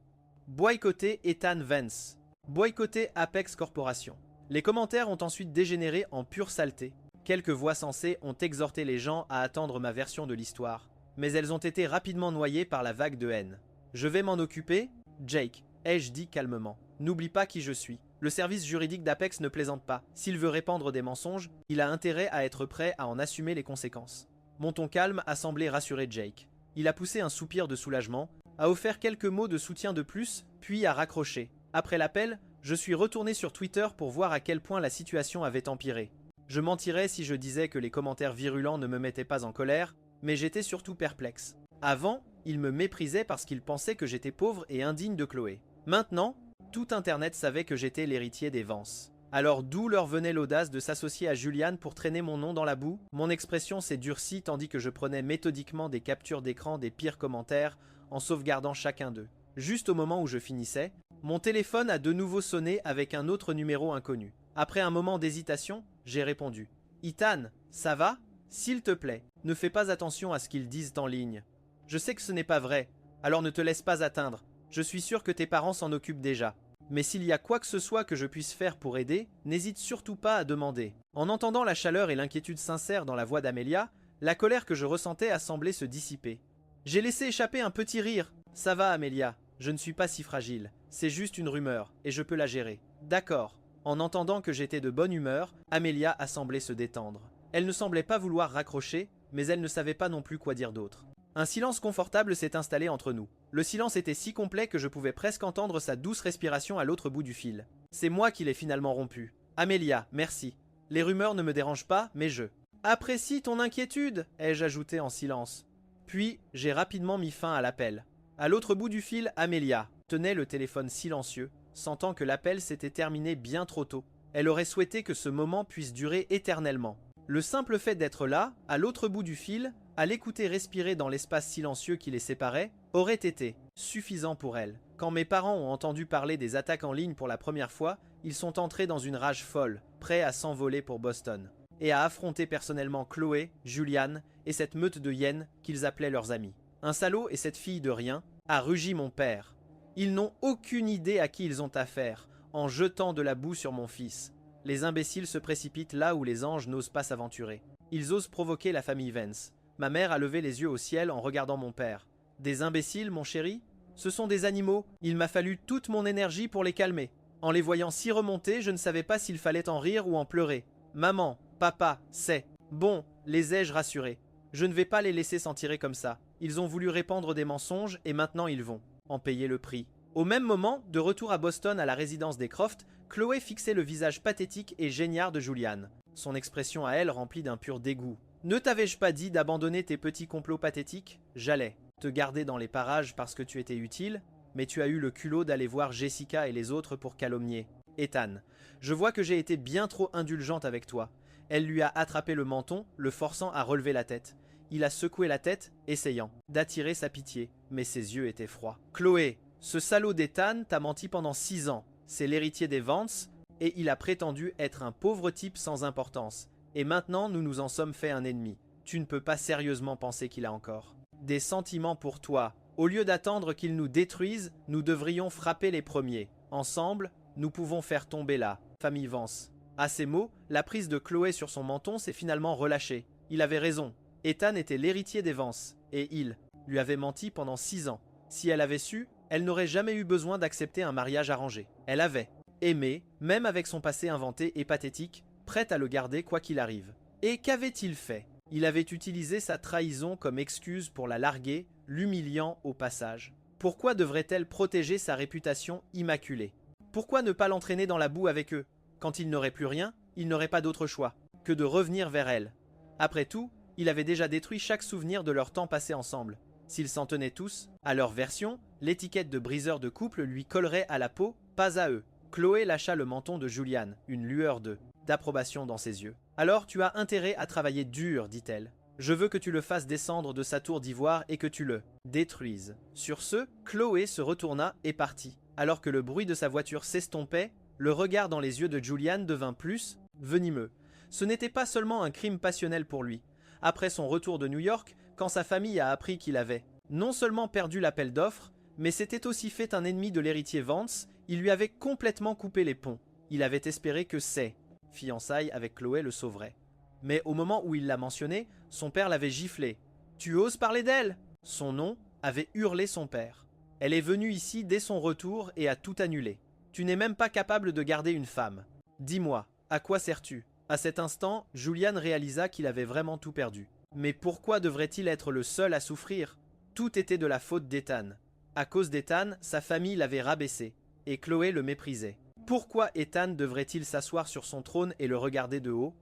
Boycotter Ethan Vance. Boycotter Apex Corporation. Les commentaires ont ensuite dégénéré en pure saleté. Quelques voix sensées ont exhorté les gens à attendre ma version de l'histoire, mais elles ont été rapidement noyées par la vague de haine. Je vais m'en occuper, Jake, ai-je dit calmement. N'oublie pas qui je suis. Le service juridique d'Apex ne plaisante pas. S'il veut répandre des mensonges, il a intérêt à être prêt à en assumer les conséquences. Mon ton calme a semblé rassurer Jake. Il a poussé un soupir de soulagement, a offert quelques mots de soutien de plus, puis a raccroché. Après l'appel, je suis retourné sur Twitter pour voir à quel point la situation avait empiré. Je mentirais si je disais que les commentaires virulents ne me mettaient pas en colère, mais j'étais surtout perplexe. Avant, ils me méprisaient parce qu'ils pensaient que j'étais pauvre et indigne de Chloé. Maintenant, tout Internet savait que j'étais l'héritier des Vance. Alors d'où leur venait l'audace de s'associer à Julian pour traîner mon nom dans la boue? Mon expression s'est durcie tandis que je prenais méthodiquement des captures d'écran des pires commentaires en sauvegardant chacun d'eux. Juste au moment où je finissais, mon téléphone a de nouveau sonné avec un autre numéro inconnu. Après un moment d'hésitation, j'ai répondu. « Ethan, ça va? S'il te plaît, ne fais pas attention à ce qu'ils disent en ligne. Je sais que ce n'est pas vrai, alors ne te laisse pas atteindre. Je suis sûr que tes parents s'en occupent déjà. Mais s'il y a quoi que ce soit que je puisse faire pour aider, n'hésite surtout pas à demander. » En entendant la chaleur et l'inquiétude sincère dans la voix d'Amelia, la colère que je ressentais a semblé se dissiper. J'ai laissé échapper un petit rire. « Ça va, Amelia, je ne suis pas si fragile. C'est juste une rumeur, et je peux la gérer. » D'accord. En entendant que j'étais de bonne humeur, Amelia a semblé se détendre. Elle ne semblait pas vouloir raccrocher, mais elle ne savait pas non plus quoi dire d'autre. Un silence confortable s'est installé entre nous. Le silence était si complet que je pouvais presque entendre sa douce respiration à l'autre bout du fil. C'est moi qui l'ai finalement rompu. « Amelia, merci. Les rumeurs ne me dérangent pas, mais je... »« Apprécie ton inquiétude !» ai-je ajouté en silence. Puis, j'ai rapidement mis fin à l'appel. À l'autre bout du fil, Amelia tenait le téléphone silencieux, sentant que l'appel s'était terminé bien trop tôt. Elle aurait souhaité que ce moment puisse durer éternellement. Le simple fait d'être là, à l'autre bout du fil, à l'écouter respirer dans l'espace silencieux qui les séparait, aurait été suffisant pour elle. Quand mes parents ont entendu parler des attaques en ligne pour la première fois, ils sont entrés dans une rage folle, prêts à s'envoler pour Boston, et à affronter personnellement Chloé, Julian et cette meute de hyènes qu'ils appelaient leurs amis. Un salaud et cette fille de rien, a rugi mon père. Ils n'ont aucune idée à qui ils ont affaire, en jetant de la boue sur mon fils. Les imbéciles se précipitent là où les anges n'osent pas s'aventurer. Ils osent provoquer la famille Vance. Ma mère a levé les yeux au ciel en regardant mon père. Des imbéciles, mon chéri? Ce sont des animaux. Il m'a fallu toute mon énergie pour les calmer. En les voyant si remonter, je ne savais pas s'il fallait en rire ou en pleurer. Maman, papa, c'est bon, les ai-je rassurés. Je ne vais pas les laisser s'en tirer comme ça. Ils ont voulu répandre des mensonges et maintenant ils vont en payer le prix. Au même moment, de retour à Boston à la résidence des Croft, Chloé fixait le visage pathétique et géniard de Julian, son expression à elle remplie d'un pur dégoût. « Ne t'avais-je pas dit d'abandonner tes petits complots pathétiques? J'allais te garder dans les parages parce que tu étais utile, mais tu as eu le culot d'aller voir Jessica et les autres pour calomnier. Ethan, je vois que j'ai été bien trop indulgente avec toi. » Elle lui a attrapé le menton, le forçant à relever la tête. Il a secoué la tête, essayant d'attirer sa pitié, mais ses yeux étaient froids. « Chloé, ce salaud d'Ethan t'a menti pendant 6 ans. C'est l'héritier des Vance, et il a prétendu être un pauvre type sans importance. Et maintenant, nous nous en sommes fait un ennemi. Tu ne peux pas sérieusement penser qu'il a encore des sentiments pour toi. Au lieu d'attendre qu'il nous détruise, nous devrions frapper les premiers. Ensemble, nous pouvons faire tomber la famille Vance. » À ces mots, la prise de Chloé sur son menton s'est finalement relâchée. Il avait raison. Ethan était l'héritier des Vance, et il lui avait menti pendant 6 ans. Si elle avait su, elle n'aurait jamais eu besoin d'accepter un mariage arrangé. Elle avait aimé, même avec son passé inventé et pathétique, prête à le garder quoi qu'il arrive. Et qu'avait-il fait? Il avait utilisé sa trahison comme excuse pour la larguer, l'humiliant au passage. Pourquoi devrait-elle protéger sa réputation immaculée? Pourquoi ne pas l'entraîner dans la boue avec eux? Quand il n'aurait plus rien, il n'aurait pas d'autre choix que de revenir vers elle. Après tout, il avait déjà détruit chaque souvenir de leur temps passé ensemble. S'ils s'en tenaient tous à leur version, l'étiquette de briseur de couple lui collerait à la peau, pas à eux. Chloé lâcha le menton de Julian, une lueur d'approbation dans ses yeux. « Alors tu as intérêt à travailler dur, dit-elle. Je veux que tu le fasses descendre de sa tour d'ivoire et que tu le détruises. » Sur ce, Chloé se retourna et partit. Alors que le bruit de sa voiture s'estompait, le regard dans les yeux de Julian devint plus venimeux. Ce n'était pas seulement un crime passionnel pour lui. après son retour de New York, quand sa famille a appris qu'il avait non seulement perdu l'appel d'offres, mais s'était aussi fait un ennemi de l'héritier Vance, il lui avait complètement coupé les ponts. Il avait espéré que ses fiançailles avec Chloé le sauveraient. Mais au moment où il l'a mentionné, son père l'avait giflé. « Tu oses parler d'elle ?» Son nom avait hurlé son père. « Elle est venue ici dès son retour et a tout annulé. Tu n'es même pas capable de garder une femme. Dis-moi, à quoi sers-tu » À cet instant, Julian réalisa qu'il avait vraiment tout perdu. Mais pourquoi devrait-il être le seul à souffrir? Tout était de la faute d'Ethan. À cause d'Ethan, sa famille l'avait rabaissé, et Chloé le méprisait. Pourquoi Ethan devrait-il s'asseoir sur son trône et le regarder de haut?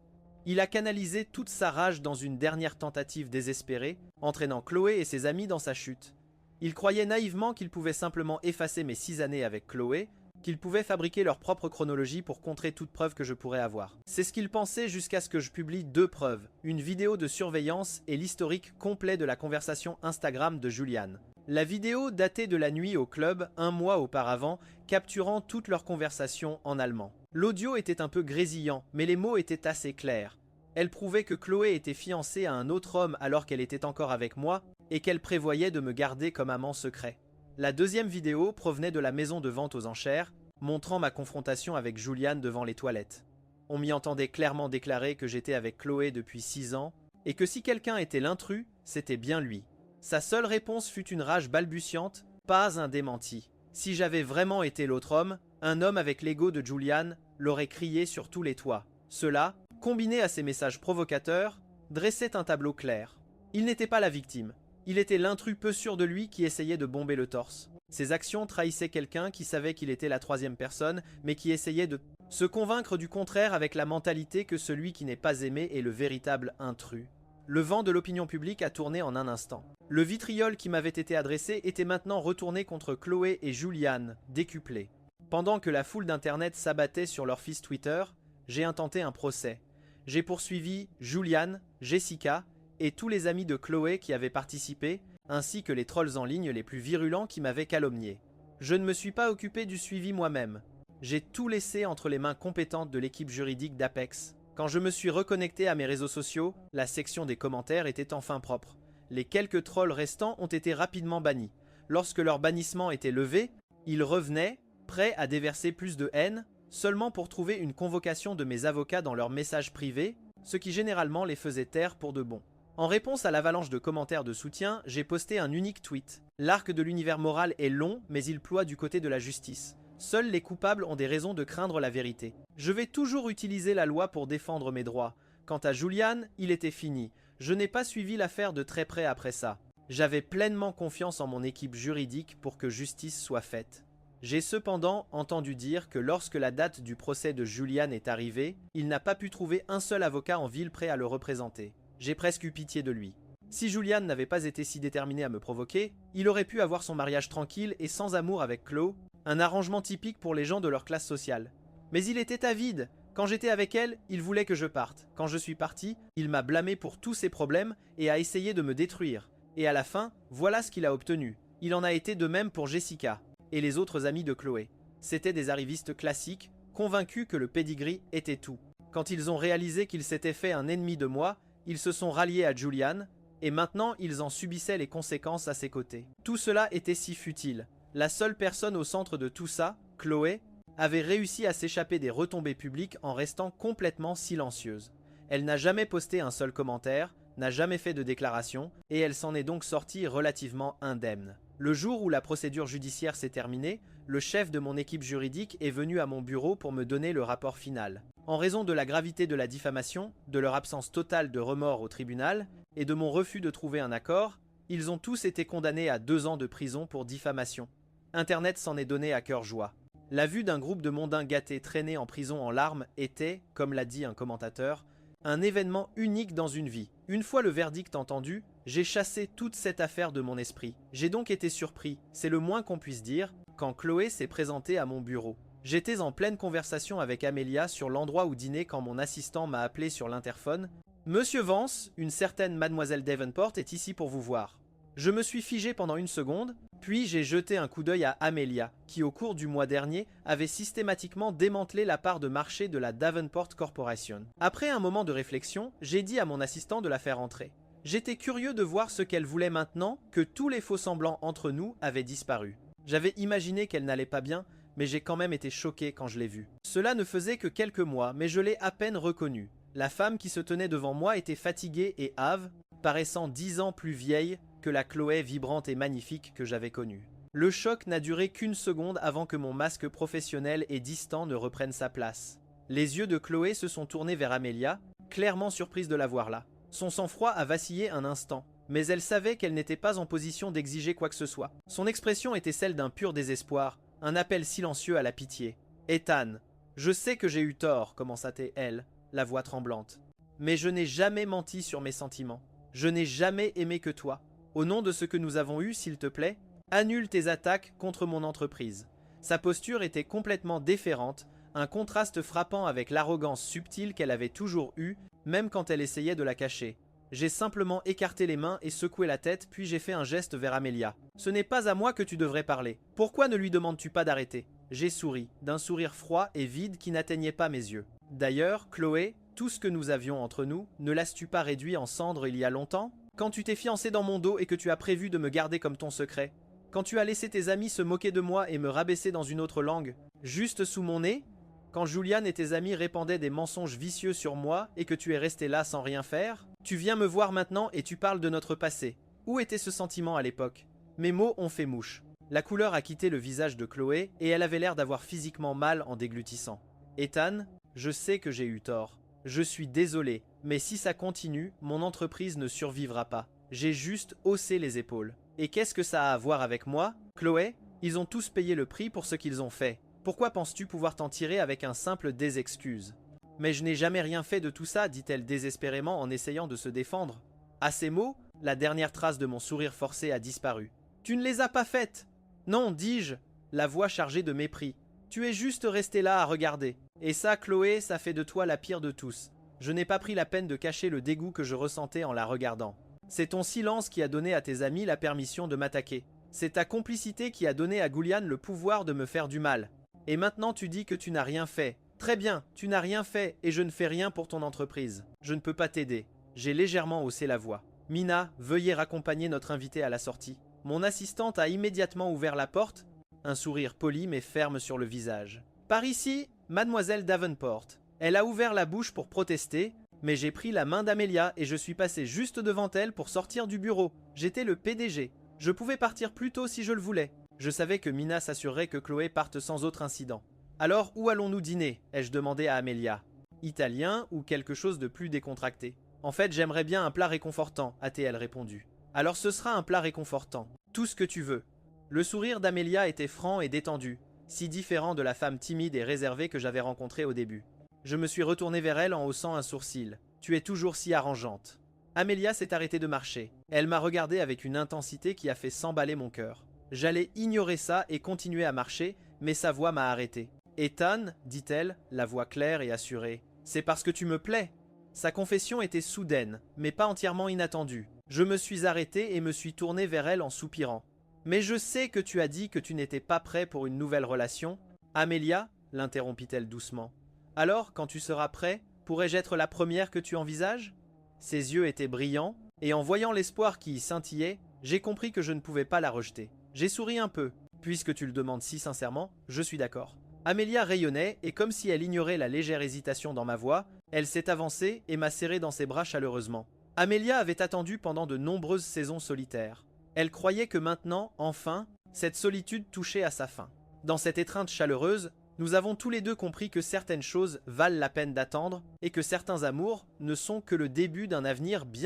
Il a canalisé toute sa rage dans une dernière tentative désespérée, entraînant Chloé et ses amis dans sa chute. Il croyait naïvement qu'il pouvait simplement effacer mes 6 années avec Chloé, qu'ils pouvaient fabriquer leur propre chronologie pour contrer toute preuve que je pourrais avoir. C'est ce qu'il pensait jusqu'à ce que je publie 2 preuves, une vidéo de surveillance et l'historique complet de la conversation Instagram de Julian. La vidéo datait de la nuit au club, 1 mois auparavant, capturant toute leur conversation en allemand. L'audio était un peu grésillant, mais les mots étaient assez clairs. Elle prouvait que Chloé était fiancée à un autre homme alors qu'elle était encore avec moi, et qu'elle prévoyait de me garder comme amant secret. La deuxième vidéo provenait de la maison de vente aux enchères, montrant ma confrontation avec Julian devant les toilettes. On m'y entendait clairement déclarer que j'étais avec Chloé depuis 6 ans, et que si quelqu'un était l'intrus, c'était bien lui. Sa seule réponse fut une rage balbutiante, pas un démenti. Si j'avais vraiment été l'autre homme, un homme avec l'ego de Julian l'aurait crié sur tous les toits. Cela, combiné à ses messages provocateurs, dressait un tableau clair. Il n'était pas la victime. Il était l'intrus peu sûr de lui qui essayait de bomber le torse. Ses actions trahissaient quelqu'un qui savait qu'il était la 3e personne, mais qui essayait de se convaincre du contraire avec la mentalité que celui qui n'est pas aimé est le véritable intrus. Le vent de l'opinion publique a tourné en un instant. Le vitriol qui m'avait été adressé était maintenant retourné contre Chloé et Julian, décuplé. Pendant que la foule d'internet s'abattait sur leur fils Twitter, j'ai intenté un procès. J'ai poursuivi Julian, Jessica et tous les amis de Chloé qui avaient participé, ainsi que les trolls en ligne les plus virulents qui m'avaient calomnié. Je ne me suis pas occupé du suivi moi-même. J'ai tout laissé entre les mains compétentes de l'équipe juridique d'Apex. Quand je me suis reconnecté à mes réseaux sociaux, la section des commentaires était enfin propre. Les quelques trolls restants ont été rapidement bannis. Lorsque leur bannissement était levé, ils revenaient, prêts à déverser plus de haine, seulement pour trouver une convocation de mes avocats dans leurs messages privés, ce qui généralement les faisait taire pour de bon. En réponse à l'avalanche de commentaires de soutien, j'ai posté un unique tweet. L'arc de l'univers moral est long, mais il ploie du côté de la justice. Seuls les coupables ont des raisons de craindre la vérité. Je vais toujours utiliser la loi pour défendre mes droits. Quant à Julian, il était fini. Je n'ai pas suivi l'affaire de très près après ça. J'avais pleinement confiance en mon équipe juridique pour que justice soit faite. J'ai cependant entendu dire que lorsque la date du procès de Julian est arrivée, il n'a pas pu trouver un seul avocat en ville prêt à le représenter. J'ai presque eu pitié de lui. Si Julian n'avait pas été si déterminé à me provoquer, il aurait pu avoir son mariage tranquille et sans amour avec Chloé, un arrangement typique pour les gens de leur classe sociale. Mais il était avide. Quand j'étais avec elle, il voulait que je parte. Quand je suis parti, il m'a blâmé pour tous ses problèmes et a essayé de me détruire. Et à la fin, voilà ce qu'il a obtenu. Il en a été de même pour Jessica et les autres amis de Chloé. C'étaient des arrivistes classiques, convaincus que le pedigree était tout. Quand ils ont réalisé qu'ils s'étaient fait un ennemi de moi, ils se sont ralliés à Julian, et maintenant ils en subissaient les conséquences à ses côtés. Tout cela était si futile. La seule personne au centre de tout ça, Chloé, avait réussi à s'échapper des retombées publiques en restant complètement silencieuse. Elle n'a jamais posté un seul commentaire, n'a jamais fait de déclaration, et elle s'en est donc sortie relativement indemne. Le jour où la procédure judiciaire s'est terminée, le chef de mon équipe juridique est venu à mon bureau pour me donner le rapport final. En raison de la gravité de la diffamation, de leur absence totale de remords au tribunal et de mon refus de trouver un accord, ils ont tous été condamnés à 2 ans de prison pour diffamation. Internet s'en est donné à cœur joie. La vue d'un groupe de mondains gâtés traînés en prison en larmes était, comme l'a dit un commentateur, un événement unique dans une vie. Une fois le verdict entendu, j'ai chassé toute cette affaire de mon esprit. J'ai donc été surpris, c'est le moins qu'on puisse dire, quand Chloé s'est présentée à mon bureau. J'étais en pleine conversation avec Amelia sur l'endroit où dîner quand mon assistant m'a appelé sur l'interphone. « Monsieur Vance, une certaine mademoiselle Davenport est ici pour vous voir. » Je me suis figé pendant une seconde, Puis j'ai jeté un coup d'œil à Amelia, qui au cours du mois dernier avait systématiquement démantelé la part de marché de la Davenport Corporation. Après un moment de réflexion, j'ai dit à mon assistant de la faire entrer. J'étais curieux de voir ce qu'elle voulait maintenant que tous les faux-semblants entre nous avaient disparu. J'avais imaginé qu'elle n'allait pas bien, mais j'ai quand même été choqué quand je l'ai vue. Cela ne faisait que quelques mois, mais je l'ai à peine reconnue. La femme qui se tenait devant moi était fatiguée et hâve, paraissant 10 ans plus vieille que la Chloé vibrante et magnifique que j'avais connue. Le choc n'a duré qu'une seconde avant que mon masque professionnel et distant ne reprenne sa place. Les yeux de Chloé se sont tournés vers Amelia, clairement surprise de la voir là. Son sang-froid a vacillé un instant, mais elle savait qu'elle n'était pas en position d'exiger quoi que ce soit. Son expression était celle d'un pur désespoir, un appel silencieux à la pitié. « Ethan, je sais que j'ai eu tort, » commença-t-elle, la voix tremblante. « Mais je n'ai jamais menti sur mes sentiments. Je n'ai jamais aimé que toi. Au nom de ce que nous avons eu, s'il te plaît, annule tes attaques contre mon entreprise. » Sa posture était complètement déférente, un contraste frappant avec l'arrogance subtile qu'elle avait toujours eue, même quand elle essayait de la cacher. J'ai simplement écarté les mains et secoué la tête, puis j'ai fait un geste vers Amelia. « Ce n'est pas à moi que tu devrais parler. Pourquoi ne lui demandes-tu pas d'arrêter ?» J'ai souri, d'un sourire froid et vide qui n'atteignait pas mes yeux. « D'ailleurs, Chloé, tout ce que nous avions entre nous, ne l'as-tu pas réduit en cendres il y a longtemps ? Quand tu t'es fiancé dans mon dos et que tu as prévu de me garder comme ton secret ? Quand tu as laissé tes amis se moquer de moi et me rabaisser dans une autre langue, juste sous mon nez ? Quand Julian et tes amis répandaient des mensonges vicieux sur moi et que tu es resté là sans rien faire ? Tu viens me voir maintenant et tu parles de notre passé. Où était ce sentiment à l'époque ? Mes mots ont fait mouche. La couleur a quitté le visage de Chloé et elle avait l'air d'avoir physiquement mal en déglutissant. Ethan, je sais que j'ai eu tort. Je suis désolé, mais si ça continue, mon entreprise ne survivra pas. J'ai juste haussé les épaules. Et qu'est-ce que ça a à voir avec moi ? Chloé, ils ont tous payé le prix pour ce qu'ils ont fait. Pourquoi penses-tu pouvoir t'en tirer avec un simple désexcuse ? Mais je n'ai jamais rien fait de tout ça, dit-elle désespérément en essayant de se défendre. À ces mots, la dernière trace de mon sourire forcé a disparu. Tu ne les as pas faites ? Non, dis-je, la voix chargée de mépris. Tu es juste resté là à regarder. Et ça, Chloé, ça fait de toi la pire de tous. Je n'ai pas pris la peine de cacher le dégoût que je ressentais en la regardant. C'est ton silence qui a donné à tes amis la permission de m'attaquer. C'est ta complicité qui a donné à Julian le pouvoir de me faire du mal. Et maintenant tu dis que tu n'as rien fait. Très bien, tu n'as rien fait et je ne fais rien pour ton entreprise. Je ne peux pas t'aider. J'ai légèrement haussé la voix. Mina, veuillez raccompagner notre invité à la sortie. Mon assistante a immédiatement ouvert la porte, un sourire poli mais ferme sur le visage. Par ici, mademoiselle Davenport. Elle a ouvert la bouche pour protester, mais j'ai pris la main d'Amelia et je suis passé juste devant elle pour sortir du bureau. J'étais le PDG. Je pouvais partir plus tôt si je le voulais. Je savais que Mina s'assurerait que Chloé parte sans autre incident. Alors, où allons-nous dîner ? Ai-je demandé à Amelia. Italien ou quelque chose de plus décontracté ? En fait, j'aimerais bien un plat réconfortant, a-t-elle répondu. Alors ce sera un plat réconfortant. Tout ce que tu veux. Le sourire d'Amelia était franc et détendu, si différent de la femme timide et réservée que j'avais rencontrée au début. Je me suis retourné vers elle en haussant un sourcil. Tu es toujours si arrangeante. Amelia s'est arrêtée de marcher. Elle m'a regardé avec une intensité qui a fait s'emballer mon cœur. J'allais ignorer ça et continuer à marcher, mais sa voix m'a arrêté. « Ethan, dit-elle, la voix claire et assurée, c'est parce que tu me plais. » Sa confession était soudaine, mais pas entièrement inattendue. Je me suis arrêté et me suis tourné vers elle en soupirant. « Mais je sais que tu as dit que tu n'étais pas prêt pour une nouvelle relation. » « Amelia, l'interrompit-elle doucement. « Alors, quand tu seras prêt, pourrais-je être la première que tu envisages ?» Ses yeux étaient brillants, et en voyant l'espoir qui y scintillait, j'ai compris que je ne pouvais pas la rejeter. J'ai souri un peu. Puisque tu le demandes si sincèrement, je suis d'accord. Amelia rayonnait, et comme si elle ignorait la légère hésitation dans ma voix, elle s'est avancée et m'a serré dans ses bras chaleureusement. Amelia avait attendu pendant de nombreuses saisons solitaires. Elle croyait que maintenant, enfin, cette solitude touchait à sa fin. Dans cette étreinte chaleureuse, nous avons tous les deux compris que certaines choses valent la peine d'attendre et que certains amours ne sont que le début d'un avenir bien